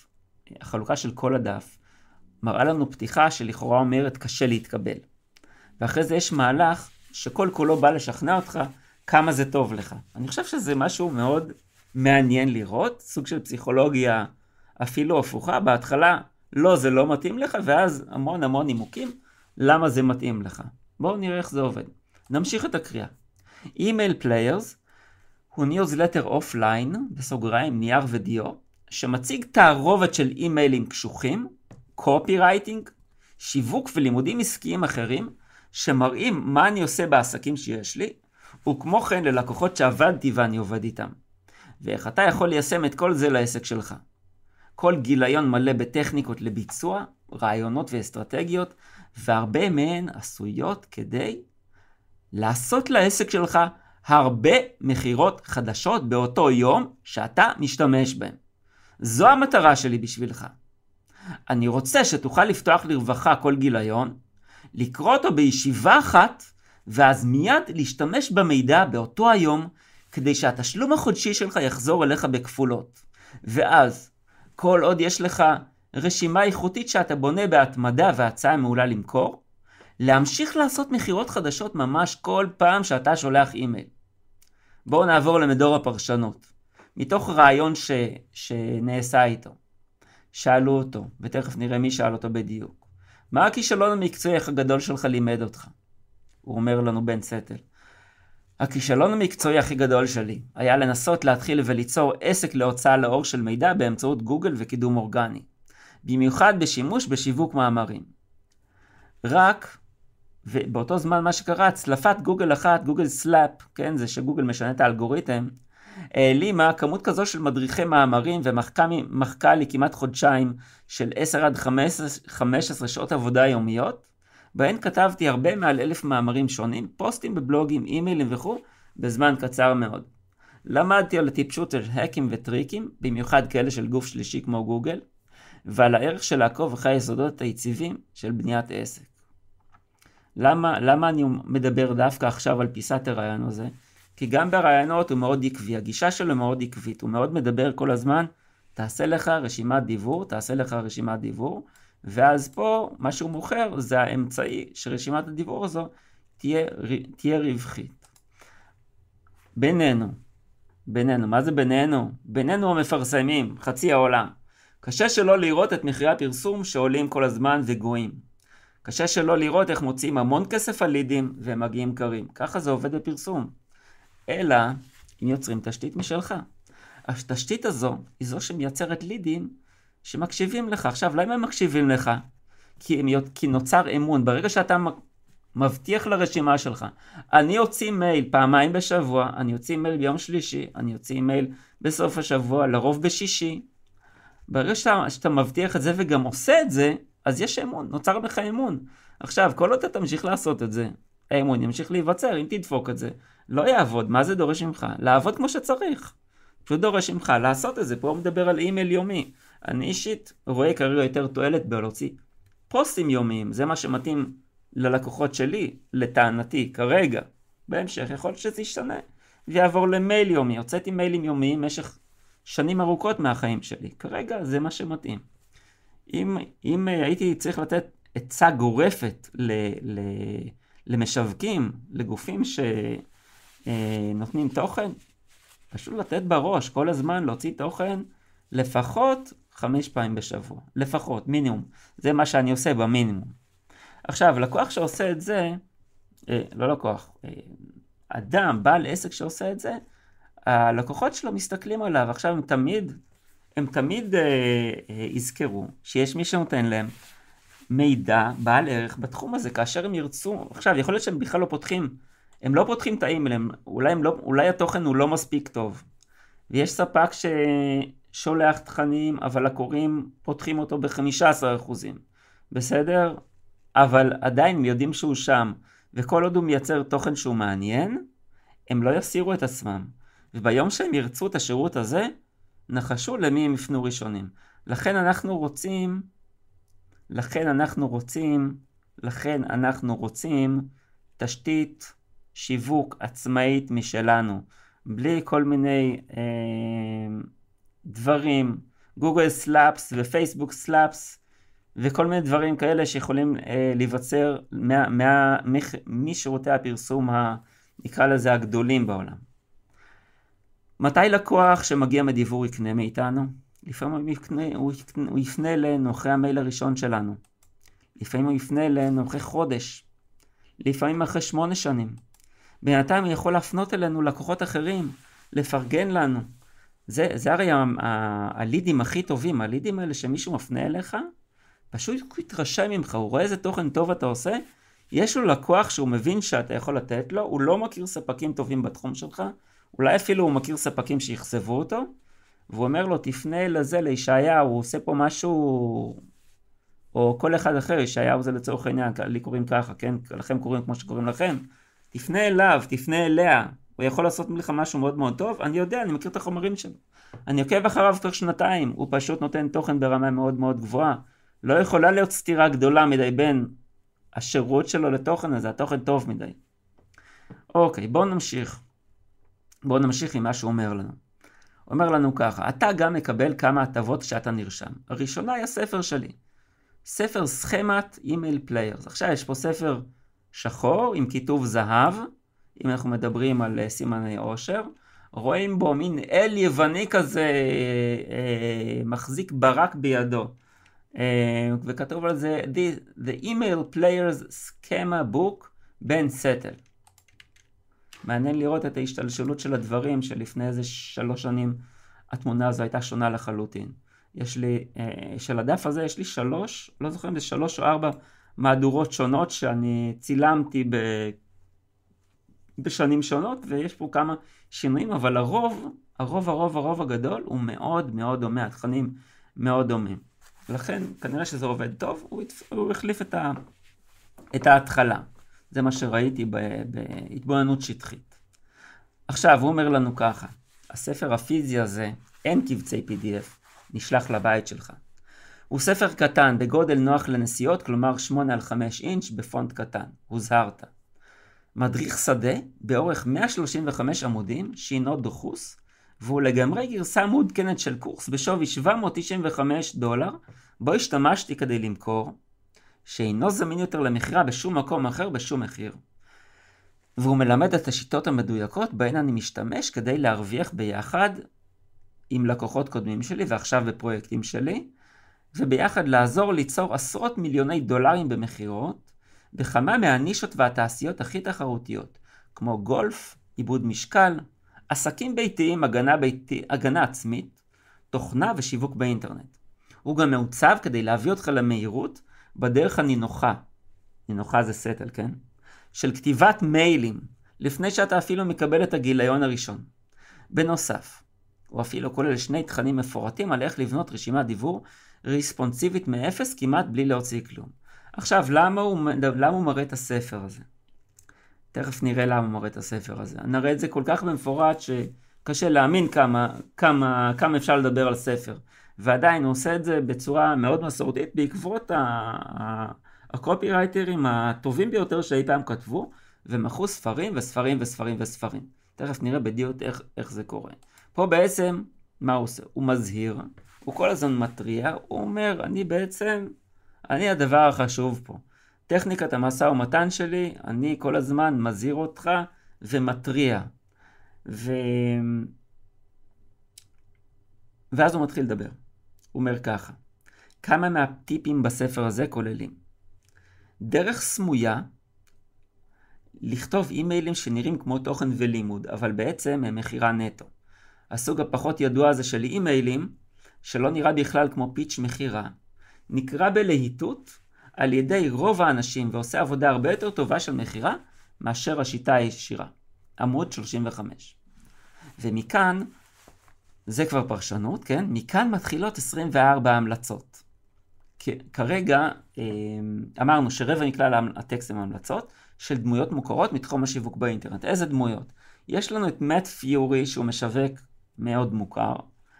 החלוקה של כל הדף, מראה לנו פתיחה שלכאורה אומרת קשה להתקבל. ואחרי זה יש מהלך שכל כולו בא לשכנע אותך כמה זה טוב לך. אני חושב שזה משהו מאוד מעניין לראות, סוג של פסיכולוגיה אפילו הפוכה. בהתחלה לא, זה לא מתאים לך, ואז המון נימוקים למה זה מתאים לך. בואו נראה איך זה עובד. נמשיך את הקריאה. אימייל פליירס הוא ניוזלטר אופליין, בסוגריים נייר ודיו, שמציג תערובת של אימיילים קשוחים, קופי רייטינג, שיווק ולימודים עסקיים אחרים, שמראים מה אני עושה בעסקים שיש לי, וכמו כן ללקוחות שעבדתי ואני עובד איתם. ואיך אתה יכול ליישם את כל זה לעסק שלך. כל גיליון מלא בטכניקות לביצוע, רעיונות ואסטרטגיות, והרבה מהן עשויות כדי לעשות לעסק שלך הרבה מחירות חדשות באותו יום שאתה משתמש בהן. זו המטרה שלי בשבילך. אני רוצה שתוכל לפתוח לרווחה כל גיליון, לקרוא אותו בישיבה אחת, ואז מיד להשתמש במידע באותו היום, כדי שהתשלום החודשי שלך יחזור אליך בכפולות. ואז, כל עוד יש לך רשימה איכותית שאתה בונה בהתמדה והצעה מעולה למכור, להמשיך לעשות מחירות חדשות ממש כל פעם שאתה שולח אימייל. בואו נעבור למדור הפרשנות. מתוך רעיון שנעשה איתו. שאלו אותו, ותכף נראה מי שאל אותו בדיוק. מה הכישלון המקצועי הגדול שלך לימד אותך? הוא אומר לנו בן סטל. הכישלון המקצועי הכי גדול שלי היה לנסות להתחיל וליצור עסק להוצאה לאור של מידע באמצעות גוגל וקידום אורגני. במיוחד בשימוש בשיווק מאמרים. רק, ובאותו זמן מה שקרה, הצלפת גוגל אחת, גוגל סלאפ, כן, זה שגוגל משנה את האלגוריתם, העלימה כמות כזו של מדריכי מאמרים ומחקה לי כמעט חודשיים של 10 עד 15 שעות עבודה יומיות, בהן כתבתי הרבה מעל 1,000 מאמרים שונים, פוסטים בבלוגים, אימיילים וכו', בזמן קצר מאוד. למדתי על הטיפשות של האקים וטריקים, במיוחד כאלה של גוף שלישי כמו גוגל, ועל הערך של לעקוב אחרי היסודות היציבים של בניית עסק. למה אני מדבר דווקא עכשיו על פיסת הרעיון הזה? כי גם ברעיונות הוא מאוד עקבי, הגישה שלו מאוד עקבית, הוא מאוד מדבר כל הזמן, תעשה לך רשימת דיוור, ואז פה מה שהוא מוכר זה האמצעי שרשימת הדיוור הזו תהיה רווחית. בינינו, מה זה בינינו? בינינו המפרסמים, חצי העולם. קשה שלא לראות את מחירי הפרסום שעולים כל הזמן וגויים. קשה שלא לראות איך מוצאים המון כסף על לידים והם מגיעים קרים. ככה זה עובד בפרסום. אלא אם יוצרים תשתית משלך. התשתית הזו היא זו שמייצרת לידים שמקשיבים לך. עכשיו, למה הם מקשיבים לך? כי נוצר אמון. ברגע שאתה מבטיח לרשימה שלך, אני אוציא מייל פעמיים בשבוע, אני אוציא מייל ביום שלישי, אני אוציא מייל בסוף השבוע, לרוב בשישי. ברגע שאתה מבטיח את זה וגם עושה את זה, אז יש אמון, נוצר לך אמון. עכשיו, כל עוד אתה תמשיך לעשות את זה, האמון ימשיך להיווצר, אם תדפוק את זה, לא יעבוד. מה זה דורש ממך? לעבוד כמו שצריך. פשוט דורש ממך לעשות את זה. פה הוא מדבר על אימייל יומי. אני אישית רואה כרגע יותר תועלת בלהוציא פוסטים יומיים. זה מה שמתאים ללקוחות שלי, לטענתי, כרגע. בהמשך יכול להיות שזה ישתנה ויעבור למייל יומי. הוצאתי מיילים יומיים במשך שנים ארוכות מהחיים שלי. כרגע זה מה שמתאים. אם הייתי צריך לתת עצה גורפת למשווקים, לגופים שנותנים תוכן, פשוט לתת בראש כל הזמן להוציא תוכן לפחות 5 פעמים בשבוע. לפחות, מינימום. זה מה שאני עושה במינימום. עכשיו, לקוח שעושה את זה, לא לקוח, אדם, בעל עסק שעושה את זה, הלקוחות שלו מסתכלים עליו. עכשיו הם תמיד יזכרו שיש מי שנותן להם מידע בעל ערך בתחום הזה, כאשר הם ירצו. עכשיו, יכול להיות שהם בכלל הם לא פותחים את האימייל, אולי התוכן הוא לא מספיק טוב. ויש ספק ששולח תכנים, אבל הקוראים פותחים אותו ב-15%. בסדר? אבל עדיין הם יודעים שהוא שם, וכל עוד הוא מייצר תוכן שהוא מעניין, הם לא יסירו את עצמם. וביום שהם ירצו את השירות הזה, נחשו למי הם יפנו ראשונים. לכן אנחנו רוצים תשתית שיווק עצמאית משלנו, בלי כל מיני דברים, גוגל סלאפס ופייסבוק סלאפס, וכל מיני דברים כאלה שיכולים להיווצר משירותי הפרסום, נקרא לזה הגדולים בעולם. מתי לקוח שמגיע מדיוור יקנה מאיתנו? לפעמים הוא יפנה אלינו אחרי המייל הראשון שלנו. לפעמים הוא יפנה אלינו אחרי חודש. לפעמים אחרי 8 שנים. בינתיים הוא יכול להפנות אלינו לקוחות אחרים, לפרגן לנו. זה הרי הלידים הכי טובים, הלידים האלה שמישהו מפנה אליך, פשוט הוא יתרשם ממך, הוא רואה איזה תוכן טוב אתה עושה, יש לו לקוח שהוא מבין שאתה יכול לתת לו, הוא לא מכיר ספקים טובים בתחום שלך, אולי אפילו הוא מכיר ספקים שיחסבו אותו, והוא אומר לו, תפנה לזה, לישעיהו, הוא עושה פה משהו, או כל אחד אחר, ישעיהו זה לצורך העניין, לי קוראים ככה, כן? לכם קוראים כמו שקוראים לכם, תפנה אליו, תפנה אליה, הוא יכול לעשות לך משהו מאוד מאוד טוב, אני יודע, אני מכיר את החומרים שלו, אני עוקב אחריו תוך 2, הוא פשוט נותן תוכן ברמה מאוד מאוד גבוהה, לא יכולה להיות סתירה גדולה מדי בין השירות שלו לתוכן הזה, התוכן טוב מדי. אוקיי, בואו נמשיך עם מה שהוא אומר לנו. הוא אומר לנו ככה, אתה גם מקבל כמה הטבות כשאתה נרשם. הראשונה היא הספר שלי. ספר סכמת אימייל פליירס. עכשיו יש פה ספר שחור עם כיתוב זהב, אם אנחנו מדברים על סימני עושר. רואים בו מין אל יווני כזה, מחזיק ברק בידו. וכתוב על זה, The Email Players Schema Book Ben Settle. מעניין לראות את ההשתלשלות של הדברים, שלפני איזה 3 שנים התמונה הזו הייתה שונה לחלוטין. יש לי, של הדף הזה יש לי 3, לא זוכר אם זה 3 או 4 מהדורות שונות שאני צילמתי בשנים שונות, ויש פה כמה שינויים, אבל הרוב הגדול הוא מאוד מאוד דומה, התכנים מאוד דומים. ולכן כנראה שזה עובד טוב, הוא החליף את ההתחלה. זה מה שראיתי בהתבוננות שטחית. עכשיו הוא אומר לנו ככה, הספר הפיזי הזה, אין קבצי PDF, נשלח לבית שלך. הוא ספר קטן בגודל נוח לנסיעות, כלומר 8x5 אינץ' בפונט קטן, הוזהרת. מדריך שדה באורך 135 עמודים, שינו דוחוס, והוא לגמרי גרסה מעודכנת של קורס בשווי $795, בו השתמשתי כדי למכור, שאינו זמין יותר למכירה בשום מקום אחר בשום מחיר. והוא מלמד את השיטות המדויקות בהן אני משתמש כדי להרוויח ביחד עם לקוחות קודמים שלי ועכשיו בפרויקטים שלי, וביחד לעזור ליצור עשרות מיליוני דולרים במחירות, בכמה מהנישות והתעשיות הכי תחרותיות, כמו גולף, עיבוד משקל, עסקים ביתיים, הגנה עצמית, תוכנה ושיווק באינטרנט. הוא גם מעוצב כדי להביא אותך למהירות בדרך הנינוחה, נינוחה זה סטל, כן? של כתיבת מיילים, לפני שאתה אפילו מקבל את הגיליון הראשון. בנוסף, הוא אפילו כולל 2 תכנים מפורטים על איך לבנות רשימת דיבור ריספונסיבית מאפס כמעט בלי להוציא כלום. עכשיו, למה הוא מראה את הספר הזה? תכף נראה למה הוא מראה את הספר הזה. נראה את זה כל כך במפורט שקשה להאמין כמה אפשר לדבר על ספר. ועדיין הוא עושה את זה בצורה מאוד מסורתית בעקבות הקופירייטרים הטובים ביותר שאי פעם כתבו, ומחו ספרים וספרים וספרים וספרים. תכף נראה בדיוק איך זה קורה. פה בעצם, מה הוא עושה? הוא מזהיר, הוא כל הזמן מטריע, הוא אומר, אני הדבר החשוב פה. טכניקת המשא ומתן שלי, אני כל הזמן מזהיר אותך ומטריע. ואז הוא מתחיל לדבר. הוא אומר ככה, כמה מהטיפים בספר הזה כוללים? דרך סמויה, לכתוב אימיילים שנראים כמו תוכן ולימוד, אבל בעצם הם מחירה נטו. הסוג הפחות ידוע הזה של אימיילים, שלא נראה בכלל כמו פיץ' מחירה, נקרא בלהיטות על ידי רוב האנשים, ועושה עבודה הרבה יותר טובה של מחירה, מאשר השיטה הישירה. עמוד 35. ומכאן, זה כבר פרשנות, כן? מכאן מתחילות 24 המלצות. כרגע אמרנו שרבע מכלל הטקסט הם המלצות של דמויות מוכרות מתחום השיווק באינטרנט. איזה דמויות? יש לנו את מאט פיורי שהוא משווק מאוד מוכר.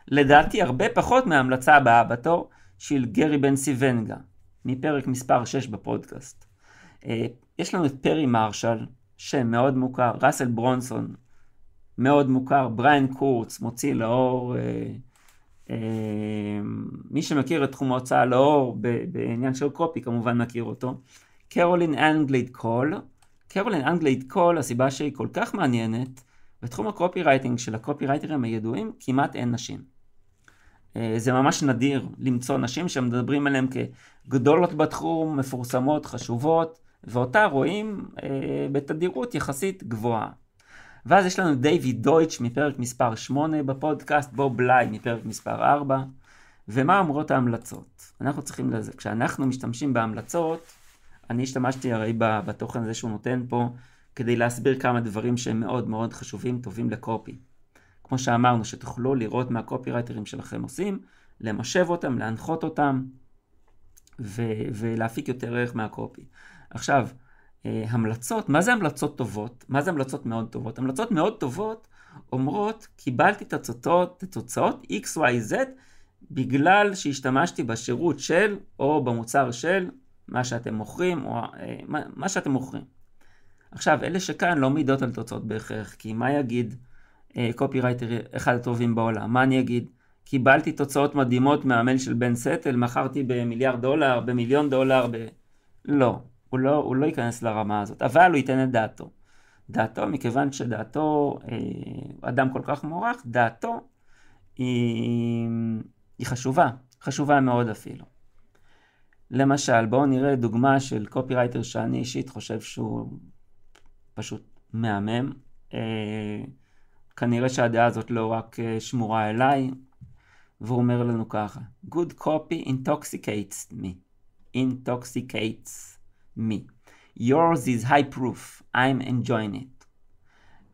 לדעתי הרבה פחות מההמלצה הבאה בתור של גרי בן סיבנגה, מפרק מספר 6 בפודקאסט. יש לנו את פרי מרשל, שם מאוד מוכר, ראסל ברונסון, מאוד מוכר, בריין קורץ, מוציא לאור, מי שמכיר את תחום ההוצאה לאור בעניין של קופי כמובן מכיר אותו. קרולין אנגלייד קול, הסיבה שהיא כל כך מעניינת, בתחום הקופי רייטינג של הקופי רייטרים הידועים כמעט אין נשים. זה ממש נדיר למצוא נשים שמדברים עליהם כגדולות בתחום, מפורסמות, חשובות, ואותה רואים בתדירות יחסית גבוהה. ואז יש לנו דיוויד דויטש מפרק מספר 8 בפודקאסט, בוב בליי מפרק מספר 4, ומה אומרות ההמלצות? אנחנו צריכים לזה, כשאנחנו משתמשים בהמלצות, אני השתמשתי הרי בתוכן הזה שהוא נותן פה, כדי להסביר כמה דברים שהם מאוד מאוד חשובים, טובים לקופי. כמו שאמרנו, שתוכלו לראות מה הקופירייטרים שלכם עושים, למשב אותם, להנחות אותם, ולהפיק יותר ערך מהקופי. עכשיו, המלצות, מה זה המלצות טובות? מה זה המלצות מאוד טובות? המלצות מאוד טובות אומרות, קיבלתי את התוצאות XYZ, בגלל שהשתמשתי בשירות של, או במוצר של, מה שאתם מוכרים, או מה שאתם מוכרים. עכשיו, אלה שכאן לא מידות על תוצאות בהכרח, כי מה יגיד קופירייטר אחד הטובים בעולם? מה אני אגיד? קיבלתי תוצאות מדהימות מהמייל של בן סטל, מכרתי $1,000,000, $1,000,000, לא. הוא לא ייכנס לרמה הזאת, אבל הוא ייתן את דעתו. דעתו, מכיוון שדעתו, אדם כל כך מוערך, דעתו היא חשובה מאוד אפילו. למשל, בואו נראה דוגמה של קופירייטר שאני אישית חושב שהוא פשוט מהמם. כנראה שהדעה הזאת לא רק שמורה אליי, והוא אומר לנו ככה, Good copy intoxicates me. Yours is high proof. I'm enjoying it.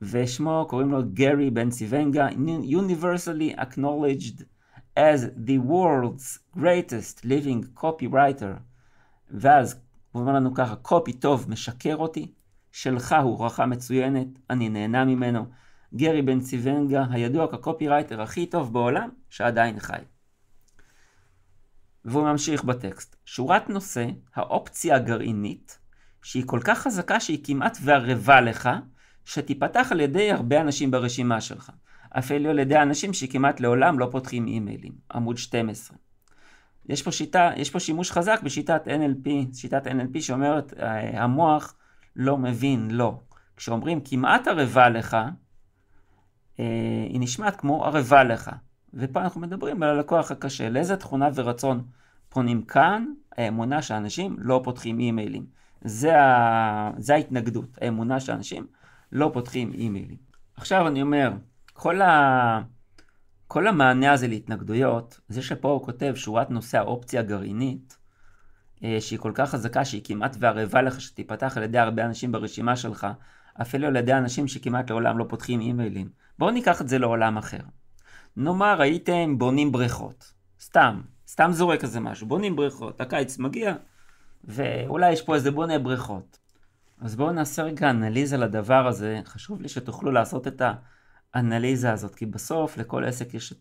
ושמו קוראים לו גרי בנציוונגה, universally acknowledged as the world's greatest living copywriter. ואז הוא אומר לנו ככה, קופי טוב משקר אותי, שלך הוא הוכחה מצוינת, אני נהנה ממנו. גרי בנציוונגה, הידוע כקופירייטר הכי טוב בעולם, שעדיין חי. והוא ממשיך בטקסט. שורת נושא, האופציה הגרעינית, שהיא כל כך חזקה שהיא כמעט וערבה לך, שתיפתח על ידי הרבה אנשים ברשימה שלך. אפילו על ידי אנשים שכמעט לעולם לא פותחים אימיילים. עמוד 12. יש פה שימוש חזק בשיטת NLP שאומרת, המוח לא מבין לא. כשאומרים כמעט ערבה לך, היא נשמעת כמו ערבה לך. ופה אנחנו מדברים על הלקוח הקשה. לאיזה תכונה ורצון פונים כאן? האמונה שאנשים לא פותחים אימיילים. זה ההתנגדות, האמונה שאנשים לא פותחים אימיילים. עכשיו אני אומר, כל המענה הזה להתנגדויות, זה שפה הוא כותב שורת נושא האופציה הגרעינית, שהיא כל כך חזקה שהיא כמעט וערבה לך שתיפתח על ידי הרבה אנשים ברשימה שלך, אפילו על ידי אנשים שכמעט לעולם לא פותחים אימיילים. בואו ניקח את זה לעולם אחר. נאמר הייתם בונים בריכות. סתם זורק איזה משהו. בונים בריכות, הקיץ מגיע, ואולי יש פה איזה בונה בריכות. אז בואו נעשה רגע אנליזה לדבר הזה. חשוב לי שתוכלו לעשות את האנליזה הזאת, כי בסוף לכל עסק יש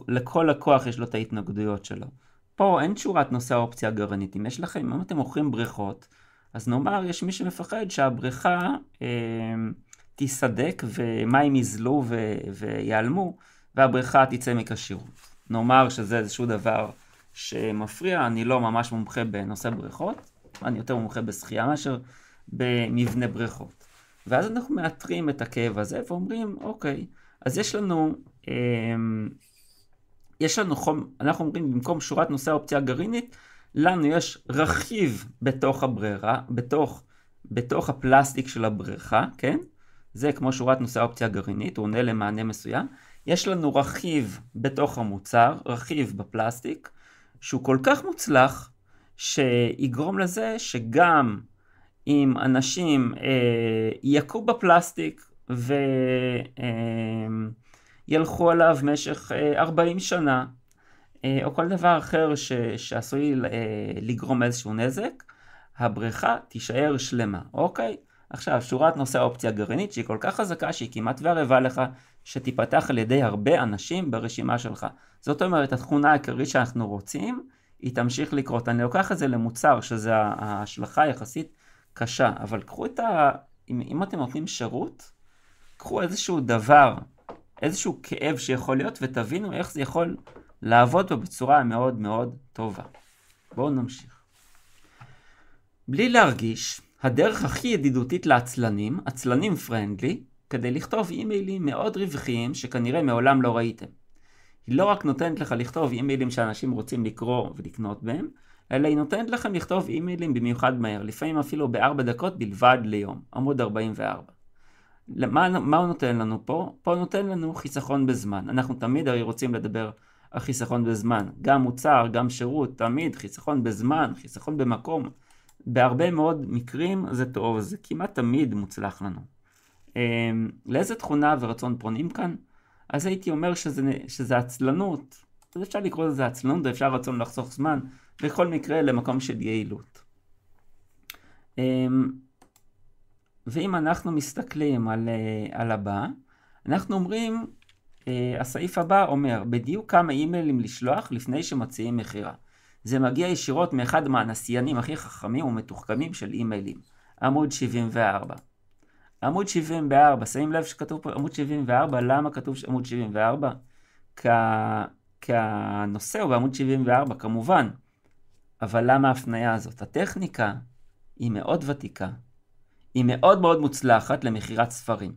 לכל לקוח יש לו את ההתנגדויות שלו. פה אין שורת נושא האופציה הגרעינית. אם אתם מוכרים בריכות, אז נאמר יש מי שמפחד שהבריכה תיסדק ומים יזלו ויעלמו, והבריכה תצא מכשירות. נאמר שזה איזשהו דבר שמפריע, אני לא ממש מומחה בנושא בריכות, אני יותר מומחה בשחייה מאשר במבנה בריכות. ואז אנחנו מאתרים את הכאב הזה ואומרים, אוקיי, אז אנחנו אומרים במקום שורת נושא האופציה הגרעינית, לנו יש רכיב בתוך הבריכה, בתוך הפלסטיק של הבריכה, כן? זה כמו שורת נושא האופציה הגרעינית, הוא עונה למענה מסוים. יש לנו רכיב בתוך המוצר, רכיב בפלסטיק, שהוא כל כך מוצלח, שיגרום לזה שגם אם אנשים יקו בפלסטיק וילכו עליו משך 40 שנה, או כל דבר אחר שעשוי לגרום איזשהו נזק, הבריכה תישאר שלמה, אוקיי? עכשיו, שורת נושא האופציה הגרעינית שהיא כל כך חזקה שהיא כמעט וערבה לך שתיפתח על ידי הרבה אנשים ברשימה שלך. זאת אומרת, התכונה העיקרית שאנחנו רוצים, היא תמשיך לקרות. אני לוקח את זה למוצר שזה ההשלכה יחסית קשה, אבל קחו אם אתם נותנים שירות, קחו איזשהו דבר, איזשהו כאב שיכול להיות ותבינו איך זה יכול לעבוד בו בצורה מאוד מאוד טובה. בואו נמשיך. בלי להרגיש, הדרך הכי ידידותית לעצלנים, עצלנים פרנדלי, כדי לכתוב אימיילים מאוד רווחיים שכנראה מעולם לא ראיתם. היא לא רק נותנת לך לכתוב אימיילים שאנשים רוצים לקרוא ולקנות בהם, אלא היא נותנת לכם לכתוב אימיילים במיוחד מהר, לפעמים אפילו ב4 דקות בלבד ליום, עמוד 44. מה הוא נותן לנו פה? פה הוא נותן לנו חיסכון בזמן. אנחנו תמיד הרי רוצים לדבר על חיסכון בזמן. גם מוצר, גם שירות, תמיד חיסכון בזמן, חיסכון במקום. בהרבה מאוד מקרים זה טוב, זה כמעט תמיד מוצלח לנו. לאיזה תכונה ורצון פונים כאן? אז הייתי אומר שזה עצלנות. אז אפשר לקרוא לזה עצלנות, אפשר רצון לחסוך זמן, בכל מקרה למקום של יעילות. ואם אנחנו מסתכלים על הבא, אנחנו אומרים, הסעיף הבא אומר, בדיוק כמה אימיילים לשלוח לפני שמציעים מחירה. זה מגיע ישירות מאחד מהנסיינים הכי חכמים ומתוחכמים של אימיילים. עמוד 74. עמוד 74, שמים לב שכתוב פה עמוד 74, למה כתוב עמוד 74? כי הנושא הוא בעמוד 74 כמובן, אבל למה ההפניה הזאת? הטכניקה היא מאוד ותיקה, היא מאוד מאוד מוצלחת למכירת ספרים.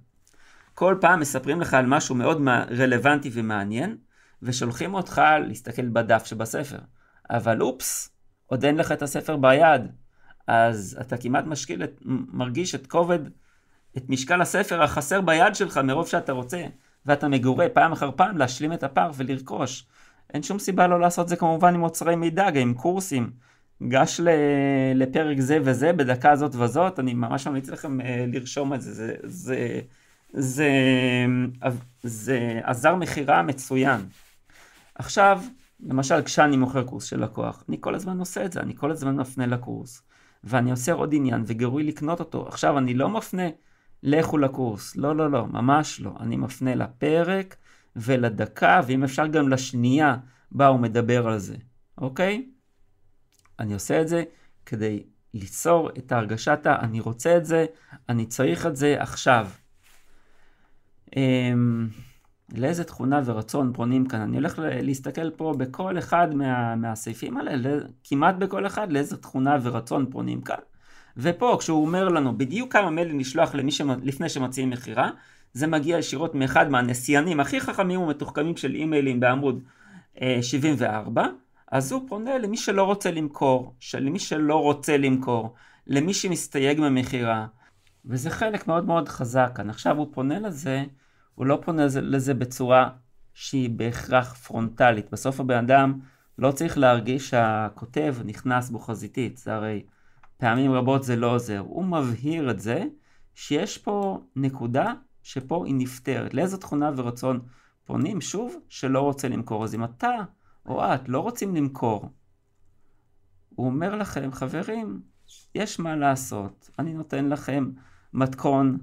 כל פעם מספרים לך על משהו מאוד רלוונטי ומעניין, ושולחים אותך להסתכל בדף שבספר. אבל אופס, עוד אין לך את הספר ביד, אז אתה כמעט מרגיש את כובד את משקל הספר החסר ביד שלך מרוב שאתה רוצה, ואתה מגורה פעם אחר פעם להשלים את הפער ולרכוש. אין שום סיבה לא לעשות זה כמובן עם מוצרי מידע, עם קורסים. גש לפרק זה וזה בדקה הזאת וזאת, אני ממש ממליץ לכם לרשום את זה, זה עזר מחירה מצוין. עכשיו, למשל כשאני מוכר קורס של לקוח, אני כל הזמן עושה את זה, אני כל הזמן מפנה לקורס, ואני עושה עוד עניין וגרוי לקנות אותו. עכשיו אני לא מפנה לכו לקורס, לא, ממש לא, אני מפנה לפרק ולדקה, ואם אפשר גם לשנייה בה הוא מדבר על זה, אוקיי? אני עושה את זה כדי ליצור את ההרגשת אני רוצה את זה, אני צריך את זה עכשיו. לאיזה תכונה ורצון פונים כאן? אני הולך להסתכל פה בכל אחד מהסעיפים האלה, כמעט בכל אחד, לאיזה תכונה ורצון פונים כאן. ופה כשהוא אומר לנו בדיוק כמה מיילים לשלוח לפני שמציעים מחירה, זה מגיע ישירות מאחד מהנסיינים הכי חכמים ומתוחכמים של אימיילים בעמוד 74, אז הוא פונה למי שלא רוצה למכור, למי שמסתייג ממחירה, וזה חלק מאוד מאוד חזק כאן. עכשיו הוא פונה לזה, הוא לא פונה לזה בצורה שהיא בהכרח פרונטלית. בסוף הבן אדם לא צריך להרגיש שהכותב נכנס בו חזיתית, זה הרי פעמים רבות זה לא עוזר. הוא מבהיר את זה שיש פה נקודה שפה היא נפטרת. לאיזו תכונה ורצון פונים? שוב, שלא רוצה למכור. אז אם אתה או את לא רוצים למכור, הוא אומר לכם, חברים, יש מה לעשות. אני נותן לכם מתכון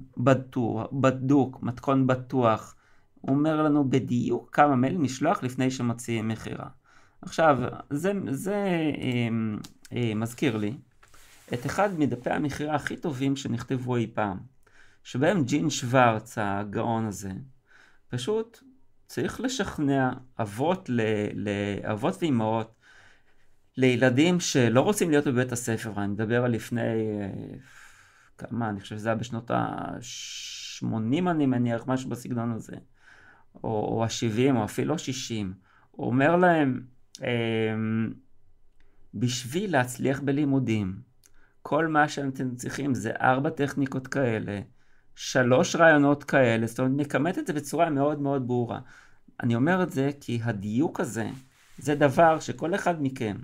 בדוק, מתכון בטוח. הוא אומר לנו בדיוק כמה מיילים לשלוח לפני שמציעים מחירה. עכשיו, זה מזכיר לי את אחד מדפי המחירה הכי טובים שנכתבו אי פעם, שבהם ג'ין שוורץ, הגאון הזה, פשוט צריך לשכנע אבות ואימהות לילדים שלא רוצים להיות בבית הספר. אני מדבר על לפני כמה, אני חושב שזה היה בשנות ה-80, אני מניח, משהו בסגנון הזה, או ה-70, או אפילו 60. הוא אומר להם, בשביל להצליח בלימודים, כל מה שאתם צריכים זה 4 טכניקות כאלה, 3 רעיונות כאלה, זאת אומרת, נקמת את זה בצורה מאוד מאוד ברורה. אני אומר את זה כי הדיוק הזה, זה דבר שכל אחד מכם,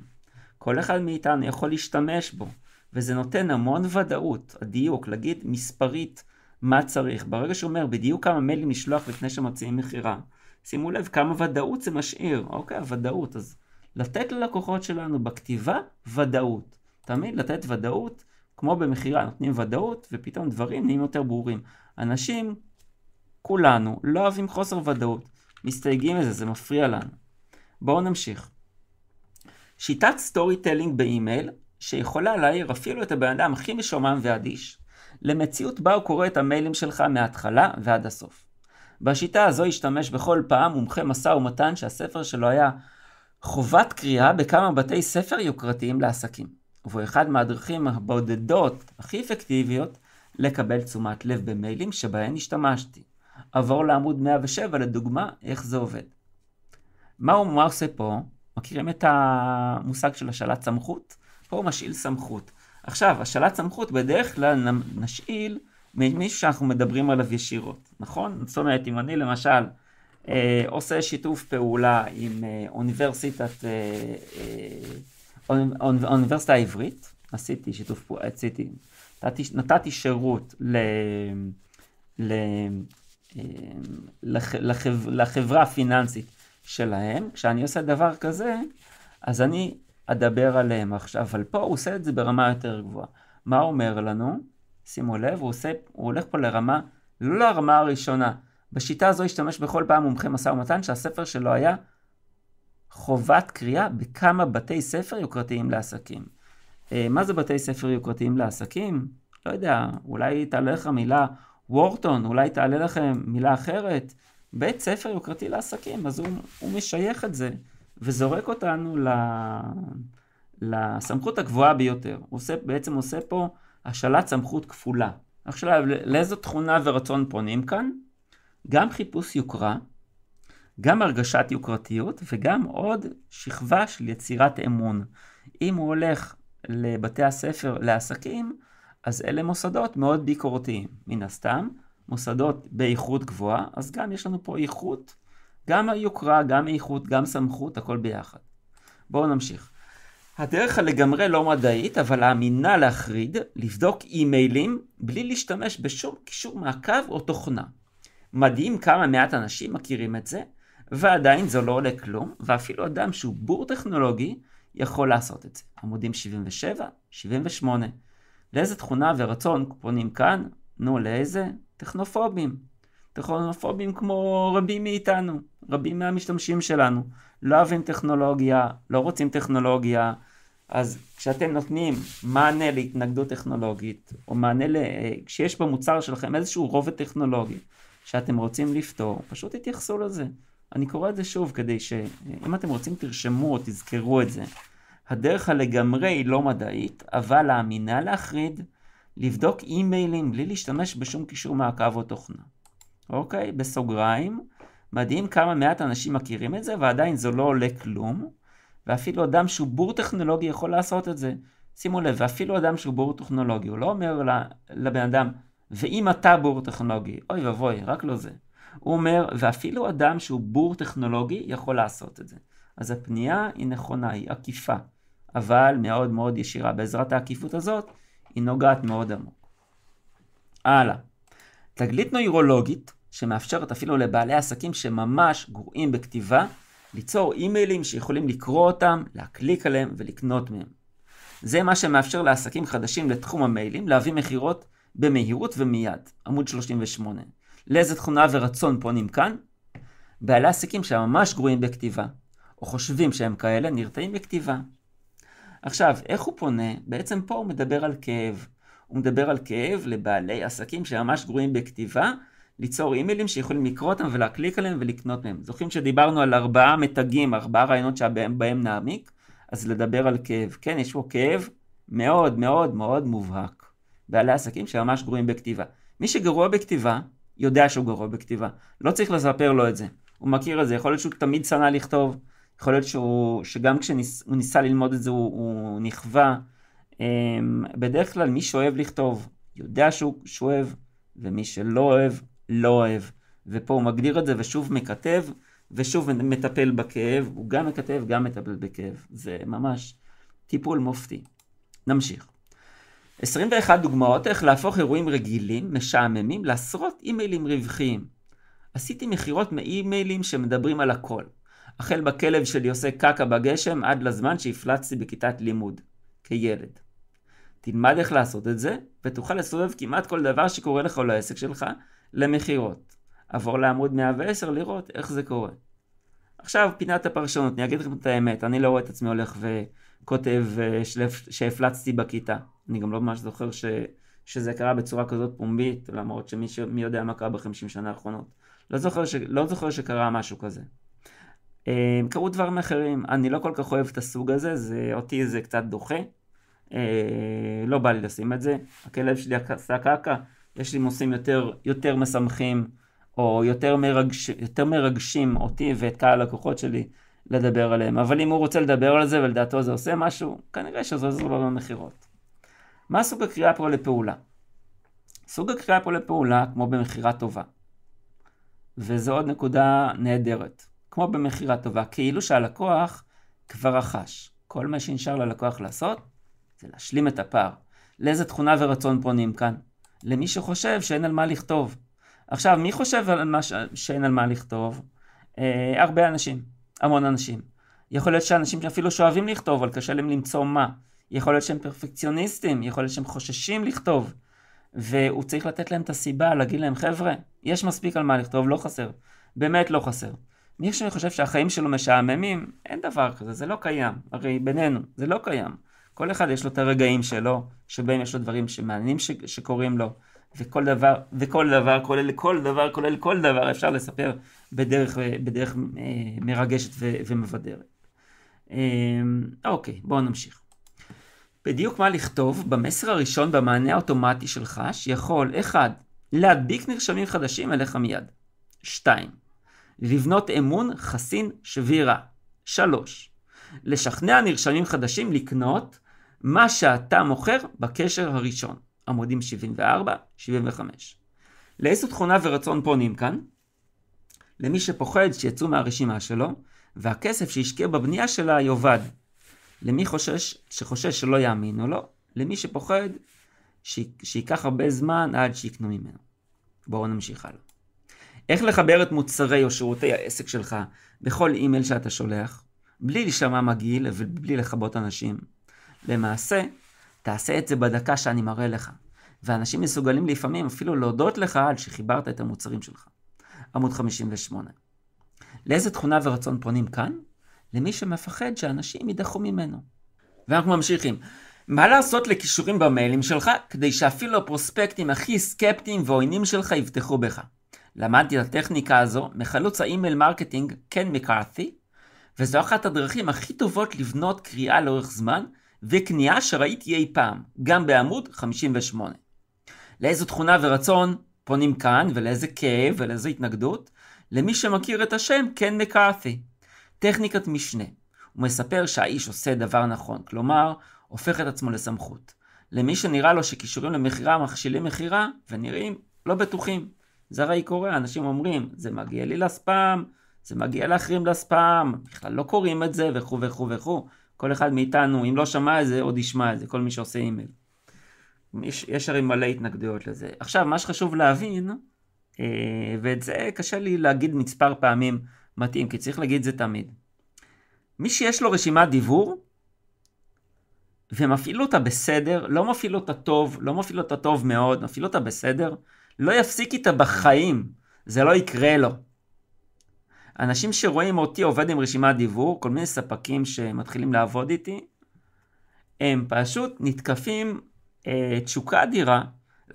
כל אחד מאיתנו יכול להשתמש בו, וזה נותן המון ודאות, הדיוק, להגיד מספרית מה צריך. ברגע שהוא אומר בדיוק כמה מיילים לשלוח לפני שמציעים מחירה, שימו לב כמה ודאות זה משאיר, אוקיי, הוודאות. אז לתת ללקוחות שלנו בכתיבה ודאות. תמיד לתת ודאות, כמו במחירה, נותנים ודאות ופתאום דברים נהיים יותר ברורים. אנשים, כולנו, לא אוהבים חוסר ודאות, מסתייגים מזה, זה מפריע לנו. בואו נמשיך. שיטת סטורי טלינג באימייל, שיכולה להעיר אפילו את הבן אדם הכי משומם ואדיש, למציאות בה הוא קורא את המיילים שלך מההתחלה ועד הסוף. בשיטה הזו ישתמש בכל פעם מומחה משא ומתן שהספר שלו היה חובת קריאה בכמה בתי ספר יוקרתיים לעסקים. והוא אחד מהדרכים הבודדות הכי אפקטיביות לקבל תשומת לב במיילים שבהן השתמשתי. עבור לעמוד 107 לדוגמה איך זה עובד. מה הוא עושה פה? מכירים את המושג של השאלת סמכות? פה הוא משאיל סמכות. עכשיו, השאלת סמכות בדרך כלל נשאיל מישהו שאנחנו מדברים עליו ישירות, נכון? זאת אומרת, אם אני למשל עושה שיתוף פעולה עם האוניברסיטה העברית, עשיתי שיתוף פעולה, נתתי שירות לחברה הפיננסית שלהם. כשאני עושה דבר כזה, אז אני אדבר עליהם עכשיו, אבל פה הוא עושה את זה ברמה יותר גבוהה. מה הוא אומר לנו? שימו לב, הוא הולך פה לרמה, לא לרמה הראשונה. בשיטה הזו השתמש בכל פעם מומחה משא ומתן שהספר שלו היה חובת קריאה בכמה בתי ספר יוקרתיים לעסקים. מה זה בתי ספר יוקרתיים לעסקים? לא יודע, אולי תעלה לך מילה וורטון, אולי תעלה לכם מילה אחרת. בית ספר יוקרתי לעסקים, אז הוא משייך את זה וזורק אותנו לסמכות הגבוהה ביותר. הוא בעצם עושה פה השאלת סמכות כפולה. עכשיו, לאיזו תכונה ורצון פונים כאן? גם חיפוש יוקרה, גם הרגשת יוקרתיות, וגם עוד שכבה של יצירת אמון. אם הוא הולך לבתי הספר לעסקים, אז אלה מוסדות מאוד ביקורתיים. מן הסתם, מוסדות באיכות גבוהה, אז גם יש לנו פה איכות, גם היוקרה, גם איכות, גם סמכות, הכל ביחד. בואו נמשיך. הדרך הלגמרי לא מדעית, אבל האמינה להחריד, לבדוק אימיילים בלי להשתמש בשום קישור מעקב או תוכנה. מדהים כמה מעט אנשים מכירים את זה, ועדיין זה לא עולה כלום, ואפילו אדם שהוא בור טכנולוגי יכול לעשות את זה. עמודים 77, 78. לאיזה תכונה ורצון פונים כאן? נו, לאיזה? טכנופובים. טכנופובים כמו רבים מאיתנו, רבים מהמשתמשים שלנו. לא אוהבים טכנולוגיה, לא רוצים טכנולוגיה. אז כשאתם נותנים מענה להתנגדות טכנולוגית, או מענה כשיש במוצר שלכם איזשהו רובד טכנולוגי שאתם רוצים לפתור, פשוט תתייחסו לזה. אני קורא את זה שוב כדי שאם אתם רוצים תרשמו או תזכרו את זה. הדרך הלגמרי היא לא מדעית, אבל האמינה להחריד, לבדוק אימיילים בלי להשתמש בשום קישור מעקב או תוכנה. אוקיי, בסוגריים, מדהים כמה מעט אנשים מכירים את זה, ועדיין זה לא עולה כלום, ואפילו אדם שהוא בור טכנולוגי יכול לעשות את זה. שימו לב, ואפילו אדם שהוא בור טכנולוגי, הוא לא אומר לבן אדם, ואם אתה בור טכנולוגי, אוי ובוי, רק לא זה. הוא אומר, ואפילו אדם שהוא בור טכנולוגי יכול לעשות את זה. אז הפנייה היא נכונה, היא עקיפה, אבל מאוד מאוד ישירה. בעזרת העקיפות הזאת, היא נוגעת מאוד עמוק. הלאה. תגלית נוירולוגית, שמאפשרת אפילו לבעלי עסקים שממש גרועים בכתיבה, ליצור אימיילים שיכולים לקרוא אותם, להקליק עליהם ולקנות מהם. זה מה שמאפשר לעסקים חדשים לתחום המיילים, להביא מחירות במהירות ומיד. עמוד 38. לאיזה תכונה ורצון פונים כאן? בעלי עסקים שממש גרועים בכתיבה, או חושבים שהם כאלה, נרתעים בכתיבה. עכשיו, איך הוא פונה? בעצם פה הוא מדבר על כאב. הוא מדבר על כאב לבעלי עסקים שממש גרועים בכתיבה, ליצור אימיילים שיכולים לקרוא אותם ולהקליק עליהם ולקנות מהם. זוכרים שדיברנו על 4 מתגים, 4 רעיונות שבהם נעמיק? אז לדבר על כאב. כן, יש פה כאב מאוד מאוד מאוד מובהק. בעלי עסקים שממש גרועים בכתיבה. מי שגרוע בכתיבה, יודע שהוא גרוע בכתיבה. לא צריך לספר לו את זה. הוא מכיר את זה. יכול להיות שהוא תמיד שנא לכתוב. יכול להיות שגם כשהוא ניסה ללמוד את זה, הוא נכווה. בדרך כלל מי שאוהב לכתוב, יודע שהוא אוהב, ומי שלא אוהב, לא אוהב. ופה הוא מגדיר את זה ושוב מכתב, ושוב מטפל בכאב. הוא גם מכתב, גם מטפל בכאב. זה ממש טיפול מופתי. נמשיך. 21 דוגמאות איך להפוך אירועים רגילים, משעממים, לעשרות אימיילים רווחיים. עשיתי מחירות מאימיילים שמדברים על הכל. החל בכלב שלי עושה קקה בגשם עד לזמן שהפלצתי בכיתת לימוד, כילד. תלמד איך לעשות את זה, ותוכל לסובב כמעט כל דבר שקורה לך או לעסק שלך למחירות. עבור לעמוד 110 לראות איך זה קורה. עכשיו פינת הפרשנות, אני אגיד לכם את האמת, אני לא רואה את עצמי הולך וכותב שהפלצתי בכיתה. אני גם לא ממש זוכר שזה קרה בצורה כזאת פומבית, למרות שמי יודע מה קרה ב50 שנה האחרונות. לא זוכר שקרה משהו כזה. קרו דברים אחרים, אני לא כל כך אוהב את הסוג הזה, אותי זה קצת דוחה. לא בא לי לשים את זה. הכלב שלי עשה קקה, יש לי נושאים יותר משמחים, או יותר מרגשים אותי ואת קהל הלקוחות שלי לדבר עליהם. אבל אם הוא רוצה לדבר על זה ולדעתו זה עושה משהו, כנראה שזה עוזר לו במחירות. מה סוג הקריאה פה לפעולה? סוג הקריאה פה לפעולה כמו במחירה טובה. וזו עוד נקודה נהדרת. כמו במחירה טובה, כאילו שהלקוח כבר רכש. כל מה שנשאר ללקוח לעשות זה להשלים את הפער. לאיזה תכונה ורצון פונים כאן? למי שחושב שאין על מה לכתוב. עכשיו, מי חושב שאין על מה לכתוב? הרבה אנשים, המון אנשים. יכול להיות שאנשים שאפילו שאוהבים לכתוב, אבל קשה להם למצוא מה. יכול להיות שהם פרפקציוניסטים, יכול להיות שהם חוששים לכתוב. והוא צריך לתת להם את הסיבה, להגיד להם, חבר'ה, יש מספיק על מה לכתוב, לא חסר. באמת לא חסר. מי שחושב שהחיים שלו משעממים, אין דבר כזה, זה לא קיים. הרי בינינו, זה לא קיים. כל אחד יש לו את הרגעים שלו, שבהם יש לו דברים שמעניינים שקורים לו, וכל דבר, כולל כל דבר, אפשר לספר בדרך מרגשת ומבדרת. אוקיי, בואו נמשיך. בדיוק מה לכתוב במסר הראשון במענה האוטומטי שלך, שיכול 1. להדביק נרשמים חדשים אליך מיד. 2. לבנות אמון חסין שבירה. 3. לשכנע נרשמים חדשים לקנות מה שאתה מוכר בקשר הראשון. עמודים 74-75. לאיזו תכונה ורצון פונים כאן? למי שפוחד שיצאו מהרשימה שלו, והכסף שישקיע בבנייה שלה יובד. למי שחושש שלא יאמינו לו, למי שפוחד שיקח הרבה זמן עד שיקנו ממנו. בואו נמשיך הלאה. איך לחבר את מוצרי או שירותי העסק שלך בכל אימייל שאתה שולח, בלי להישמע מגעיל ובלי לחבות אנשים? למעשה, תעשה את זה בדקה שאני מראה לך, ואנשים מסוגלים לפעמים אפילו להודות לך על שחיברת את המוצרים שלך. עמוד 58. לאיזה תכונה ורצון פונים כאן? למי שמפחד שאנשים ידחו ממנו. ואנחנו ממשיכים. מה לעשות לקישורים במיילים שלך כדי שאפילו הפרוספקטים הכי סקפטיים ועוינים שלך יבטחו בך? למדתי את הטכניקה הזו מחלוץ האימייל מרקטינג קן מקארתי, וזו אחת הדרכים הכי טובות לבנות קריאה לאורך זמן וקנייה שראיתי אי פעם, גם בעמוד 58. לאיזו תכונה ורצון פונים כאן ולאיזה כאב ולאיזו התנגדות? למי שמכיר את השם קן מקארתי. טכניקת משנה. הוא מספר שהאיש עושה דבר נכון, כלומר, הופך את עצמו לסמכות. למי שנראה לו שקישורים למחירה מכשילים מחירה ונראים לא בטוחים. זה הרי קורה, אנשים אומרים, זה מגיע לי לספאם, זה מגיע לאחרים לספאם, בכלל לא קוראים את זה וכו' וכו' וכו'. כל אחד מאיתנו, אם לא שמע את זה, עוד ישמע את זה, כל מי שעושה אימייל. יש הרי מלא התנגדויות לזה. עכשיו, מה שחשוב להבין, ואת זה קשה לי להגיד מספר פעמים מתאים, כי צריך להגיד זה תמיד. מי שיש לו רשימת דיבור, ומפעיל אותה בסדר, לא מפעיל אותה טוב, לא מפעיל אותה טוב מאוד, מפעיל אותה בסדר, לא יפסיק איתה בחיים, זה לא יקרה לו. אנשים שרואים אותי עובד עם רשימת דיבור, כל מיני ספקים שמתחילים לעבוד איתי, הם פשוט נתקפים תשוקה אדירה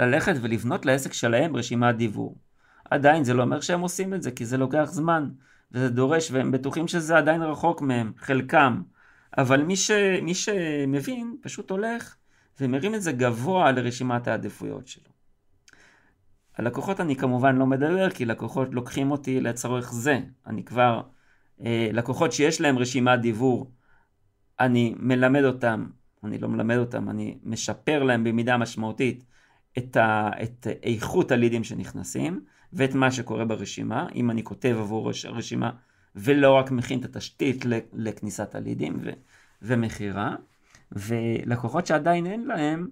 ללכת ולבנות לעסק שלהם רשימת דיבור. עדיין זה לא אומר שהם עושים את זה, כי זה לוקח זמן, וזה דורש, והם בטוחים שזה עדיין רחוק מהם, חלקם. אבל מי שמבין פשוט הולך ומרים את זה גבוה לרשימת העדיפויות שלו. הלקוחות אני כמובן לא מדבר, כי לקוחות לוקחים אותי לצורך זה. אני כבר, לקוחות שיש להם רשימת דיבור, אני מלמד אותם, אני לא מלמד אותם, אני משפר להם במידה משמעותית את איכות הלידים שנכנסים, ואת מה שקורה ברשימה, אם אני כותב עבור הרשימה, ולא רק מכין את התשתית לכניסת הלידים ומחירה. ולקוחות שעדיין אין להם,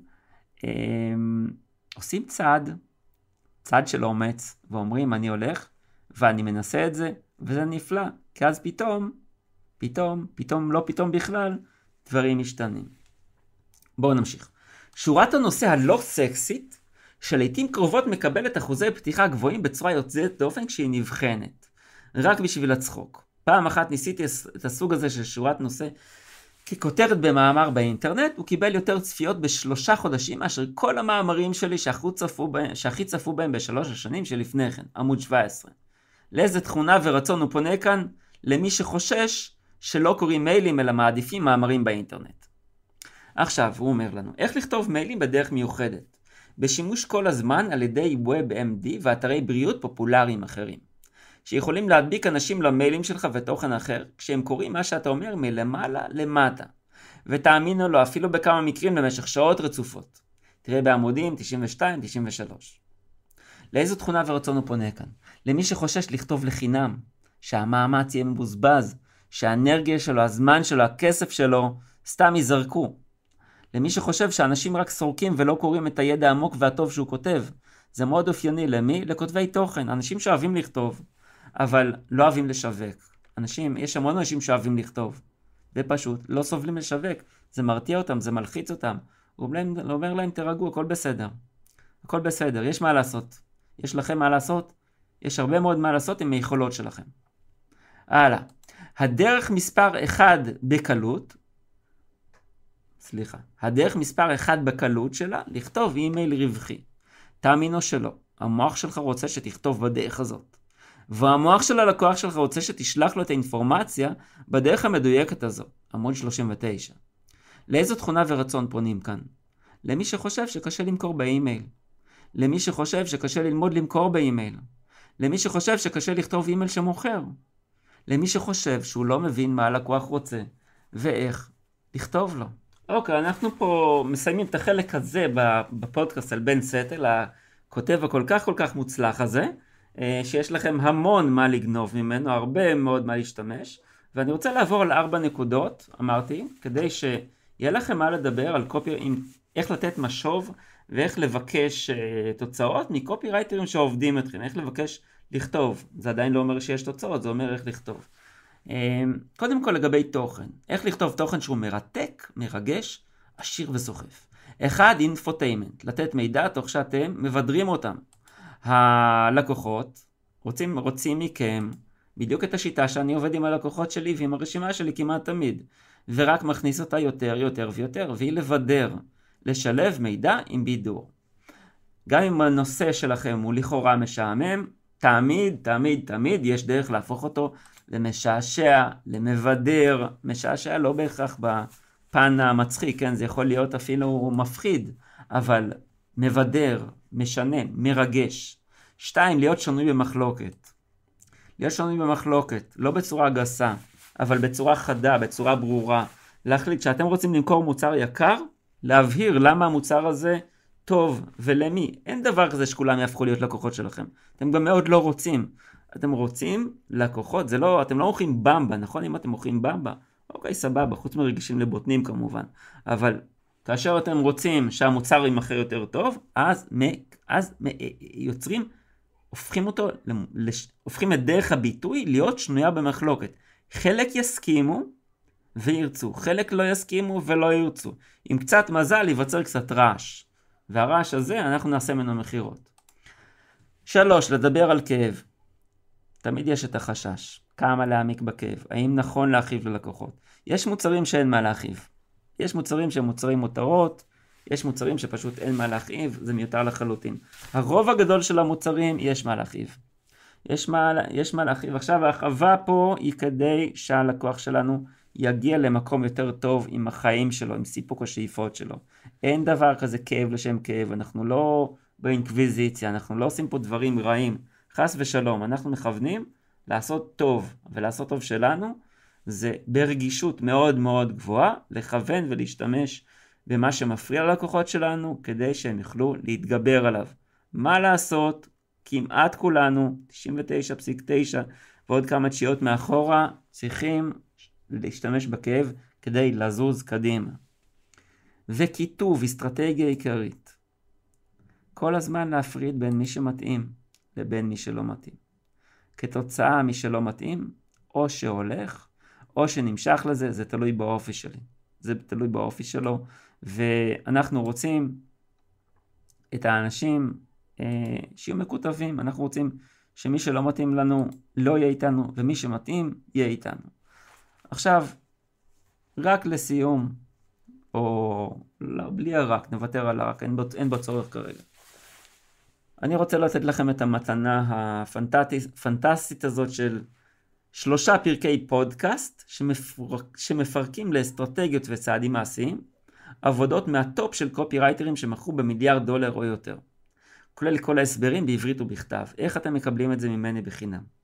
עושים צעד של אומץ, ואומרים אני הולך, ואני מנסה את זה, וזה נפלא, כי אז פתאום, לא פתאום בכלל, דברים משתנים. בואו נמשיך. שורת הנושא הלא סקסית, שלעיתים קרובות מקבלת אחוזי פתיחה גבוהים בצורה יוצאת דופן כשהיא נבחנת. רק בשביל הצחוק. פעם אחת ניסיתי את הסוג הזה של שורת נושא ככותרת במאמר באינטרנט, הוא קיבל יותר צפיות ב3 חודשים מאשר כל המאמרים שלי שהכי צפו בהם ב3 השנים שלפני כן, עמוד 17. לאיזה תכונה ורצון הוא פונה כאן? למי שחושש שלא קוראים מיילים אלא מעדיפים מאמרים באינטרנט. עכשיו הוא אומר לנו, איך לכתוב מיילים בדרך מיוחדת? בשימוש כל הזמן על ידי WebMD ואתרי בריאות פופולריים אחרים, שיכולים להדביק אנשים למיילים שלך ותוכן אחר, כשהם קוראים מה שאתה אומר מלמעלה למטה. ותאמינו לו אפילו בכמה מקרים במשך שעות רצופות. תראה בעמודים 92-93. לאיזו תכונה ורצון הוא פונה כאן? למי שחושש לכתוב לחינם, שהמאמץ יהיה מבוזבז, שהאנרגיה שלו, הזמן שלו, הכסף שלו, סתם ייזרקו. למי שחושב שאנשים רק סורקים ולא קוראים את הידע העמוק והטוב שהוא כותב. זה מאוד אופייני למי? לכותבי תוכן. אנשים שאוהבים לכתוב, אבל לא אוהבים לשווק. יש המון אנשים שאוהבים לכתוב, ופשוט לא סובלים לשווק. זה מרתיע אותם, זה מלחיץ אותם. הוא אומר להם, תרגעו, הכל בסדר. הכל בסדר, יש מה לעשות. יש לכם מה לעשות? יש הרבה מאוד מה לעשות עם היכולות שלכם. הלאה. הדרך מספר 1 בקלות, הדרך מספר 1 בקלות שלה, לכתוב אימייל רווחי. תאמינו שלא. המוח שלך רוצה שתכתוב בדרך הזאת. והמוח של הלקוח שלך רוצה שתשלח לו את האינפורמציה בדרך המדויקת הזו. עמוד 39. לאיזו תכונה ורצון פונים כאן? למי שחושב שקשה למכור באימייל. למי שחושב שקשה ללמוד למכור באימייל. למי שחושב שקשה לכתוב אימייל שמוכר. למי שחושב שהוא לא מבין מה הלקוח רוצה ואיך לכתוב לו. אוקיי, אנחנו פה מסיימים את החלק הזה בפודקאסט על בן סטל, הכותב הכל כך מוצלח הזה, שיש לכם המון מה לגנוב ממנו, הרבה מאוד מה להשתמש, ואני רוצה לעבור על 4 נקודות, אמרתי, כדי שיהיה לכם מה לדבר על איך לתת משוב ואיך לבקש תוצאות מקופירייטרים שעובדים אתכם, איך לבקש לכתוב. זה עדיין לא אומר שיש תוצאות, זה אומר איך לכתוב. קודם כל לגבי תוכן, איך לכתוב תוכן שהוא מרתק, מרגש, עשיר וסוחף. 1, אינפוטיימנט, לתת מידע תוך שאתם מבדרים אותם. הלקוחות רוצים מכם בדיוק את השיטה שאני עובד עם הלקוחות שלי ועם הרשימה שלי כמעט תמיד, ורק מכניס אותה יותר ויותר, והיא לבדר, לשלב מידע עם בידור. גם אם הנושא שלכם הוא לכאורה משעמם, תמיד יש דרך להפוך אותו למשעשע, למבדר. משעשע לא בהכרח בפן המצחיק, כן? זה יכול להיות אפילו מפחיד, אבל מבדר, משנה, מרגש. 2, להיות שנוי במחלוקת. להיות שנוי במחלוקת, לא בצורה גסה, אבל בצורה חדה, בצורה ברורה. להחליט שאתם רוצים למכור מוצר יקר, להבהיר למה המוצר הזה טוב ולמי. אין דבר כזה שכולם יהפכו להיות לקוחות שלכם. אתם גם מאוד לא רוצים. אתם רוצים לקוחות, אתם לא מוכרים במבה, נכון? אם אתם מוכרים במבה, אוקיי, סבבה, חוץ מרגישים לבוטנים כמובן. אבל כאשר אתם רוצים שהמוצר יימכר יותר טוב, אז הופכים את דרך הביטוי להיות שנויה במחלוקת. חלק יסכימו וירצו, חלק לא יסכימו ולא ירצו. עם קצת מזל ייווצר קצת רעש, והרעש הזה אנחנו נעשה ממנו מחירות. 3, לדבר על כאב. תמיד יש את החשש, כמה להעמיק בכאב, האם נכון להכאיב ללקוחות. יש מוצרים שאין מה להכאיב, יש מוצרים שהם מוצרים מותרות, יש מוצרים שפשוט אין מה להכאיב, זה מיותר לחלוטין. הרוב הגדול של המוצרים יש מה להכאיב. יש מה להכאיב. עכשיו ההרחבה פה היא כדי שהלקוח שלנו יגיע למקום יותר טוב עם החיים שלו, עם סיפוק השאיפות שלו. אין דבר כזה כאב לשם כאב, אנחנו לא באינקוויזיציה, אנחנו לא עושים פה דברים רעים, חס ושלום, אנחנו מכוונים לעשות טוב, ולעשות טוב שלנו זה ברגישות מאוד גבוהה, לכוון ולהשתמש במה שמפריע ללקוחות שלנו, כדי שהם יוכלו להתגבר עליו. מה לעשות? כמעט כולנו, 99.9 ועוד כמה תשיעות מאחורה, צריכים להשתמש בכאב כדי לזוז קדימה. וכיתוב, אסטרטגיה עיקרית. כל הזמן להפריד בין מי שמתאים לבין מי שלא מתאים. כתוצאה מי שלא מתאים, או שהולך, או שנמשך לזה, זה תלוי באופי שלי. זה תלוי באופי שלו, ואנחנו רוצים את האנשים שיהיו מקוטבים. אנחנו רוצים שמי שלא מתאים לנו לא יהיה איתנו, ומי שמתאים יהיה איתנו. עכשיו, רק לסיום, או לא, בלי הרק, נוותר על הרק, אין בו צורך כרגע. אני רוצה לתת לכם את המתנה הפנטסטית הזאת של 3 פרקי פודקאסט שמפרקים לאסטרטגיות וצעדים מעשיים, עבודות מהטופ של קופירייטרים שמכרו $1 מיליארד או יותר. כולל כל ההסברים בעברית ובכתב. איך אתם מקבלים את זה ממני בחינם?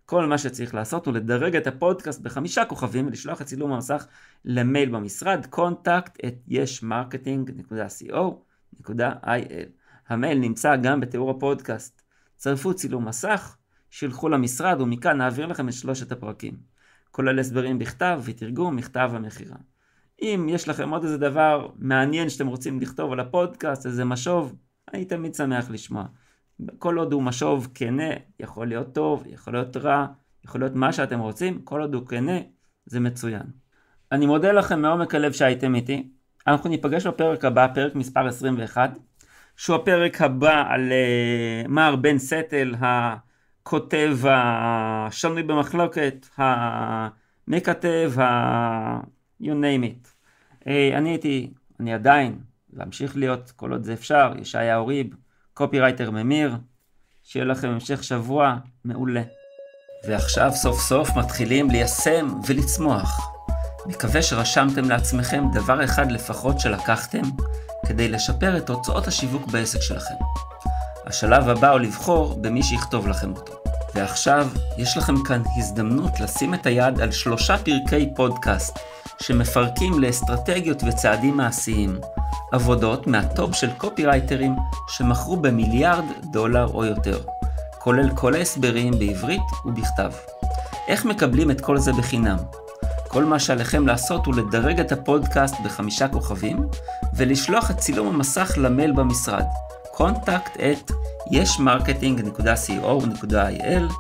כל מה שצריך לעשות הוא לדרג את הפודקאסט ב5 כוכבים ולשלוח את צילום המסך למייל במשרד contact@yesmarketing.co.il. המייל נמצא גם בתיאור הפודקאסט. צרפו צילום מסך, שילחו למשרד ומכאן נעביר לכם את 3 הפרקים. כולל הסברים בכתב ותרגום מכתב המכירה. אם יש לכם עוד איזה דבר מעניין שאתם רוצים לכתוב על הפודקאסט, איזה משוב, אני תמיד שמח לשמוע. כל עוד הוא משוב כנה, יכול להיות טוב, יכול להיות רע, יכול להיות מה שאתם רוצים, כל עוד הוא כנה, זה מצוין. אני מודה לכם מעומק הלב שהייתם איתי. אנחנו ניפגש בפרק הבא, פרק מספר 21, שהוא הפרק הבא על מר בן סטל, הכותב השנוי במחלוקת, המכתב, you name it. אני עדיין, להמשיך להיות, כל עוד זה אפשר, ישעיהו ריב, קופירייטר ממיר. שיהיה לכם המשך שבוע מעולה. ועכשיו סוף סוף מתחילים ליישם ולצמוח. מקווה שרשמתם לעצמכם דבר אחד לפחות שלקחתם, כדי לשפר את תוצאות השיווק בעסק שלכם. השלב הבא הוא לבחור במי שיכתוב לכם אותו. ועכשיו יש לכם כאן הזדמנות לשים את היד על 3 פרקי פודקאסט, שמפרקים לאסטרטגיות וצעדים מעשיים, עבודות מהטופ של קופירייטרים שמכרו במיליארד דולר או יותר, כולל כל ההסברים בעברית ובכתב. איך מקבלים את כל זה בחינם? כל מה שעליכם לעשות הוא לדרג את הפודקאסט ב5 כוכבים, ולשלוח את צילום המסך למייל במשרד, contact@yesmarketing.co.il,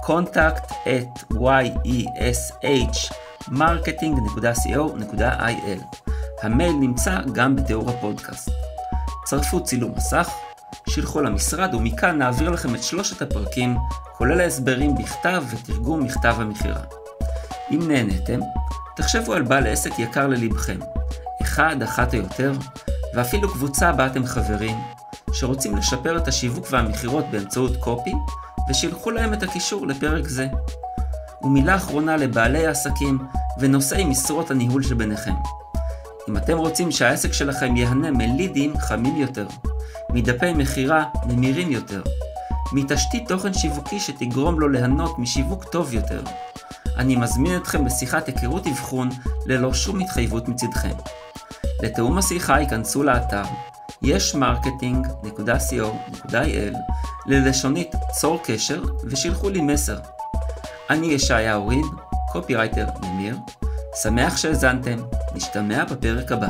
contact@yesmarketing.co.il. המייל נמצא גם בתיאור הפודקאסט. צרפו צילום מסך, שילחו למשרד ומכאן נעביר לכם את 3 הפרקים, כולל ההסברים בכתב ותרגום מכתב המכירה. אם נהניתם, תחשבו על בעל עסק יקר ללבכם, אחת או יותר, ואפילו קבוצה בה אתם חברים, שרוצים לשפר את השיווק והמכירות באמצעות קופי, ושילחו להם את הקישור לפרק זה. ומילה אחרונה לבעלי העסקים ונושאי משרות הניהול שביניכם. אם אתם רוצים שהעסק שלכם יהנה מלידים חמים יותר, מדפי מחירה נמירים יותר, מתשתית תוכן שיווקי שתגרום לו ליהנות משיווק טוב יותר, אני מזמין אתכם לשיחת היכרות אבחון ללא שום התחייבות מצדכם. לתאום השיחה ייכנסו לאתר yesmarketing.co.il ללשונית צור קשר ושילחו לי מסר. אני ישעיהו ריב, קופירייטר ממיר, שמח שהזנתם, נשתמע בפרק הבא.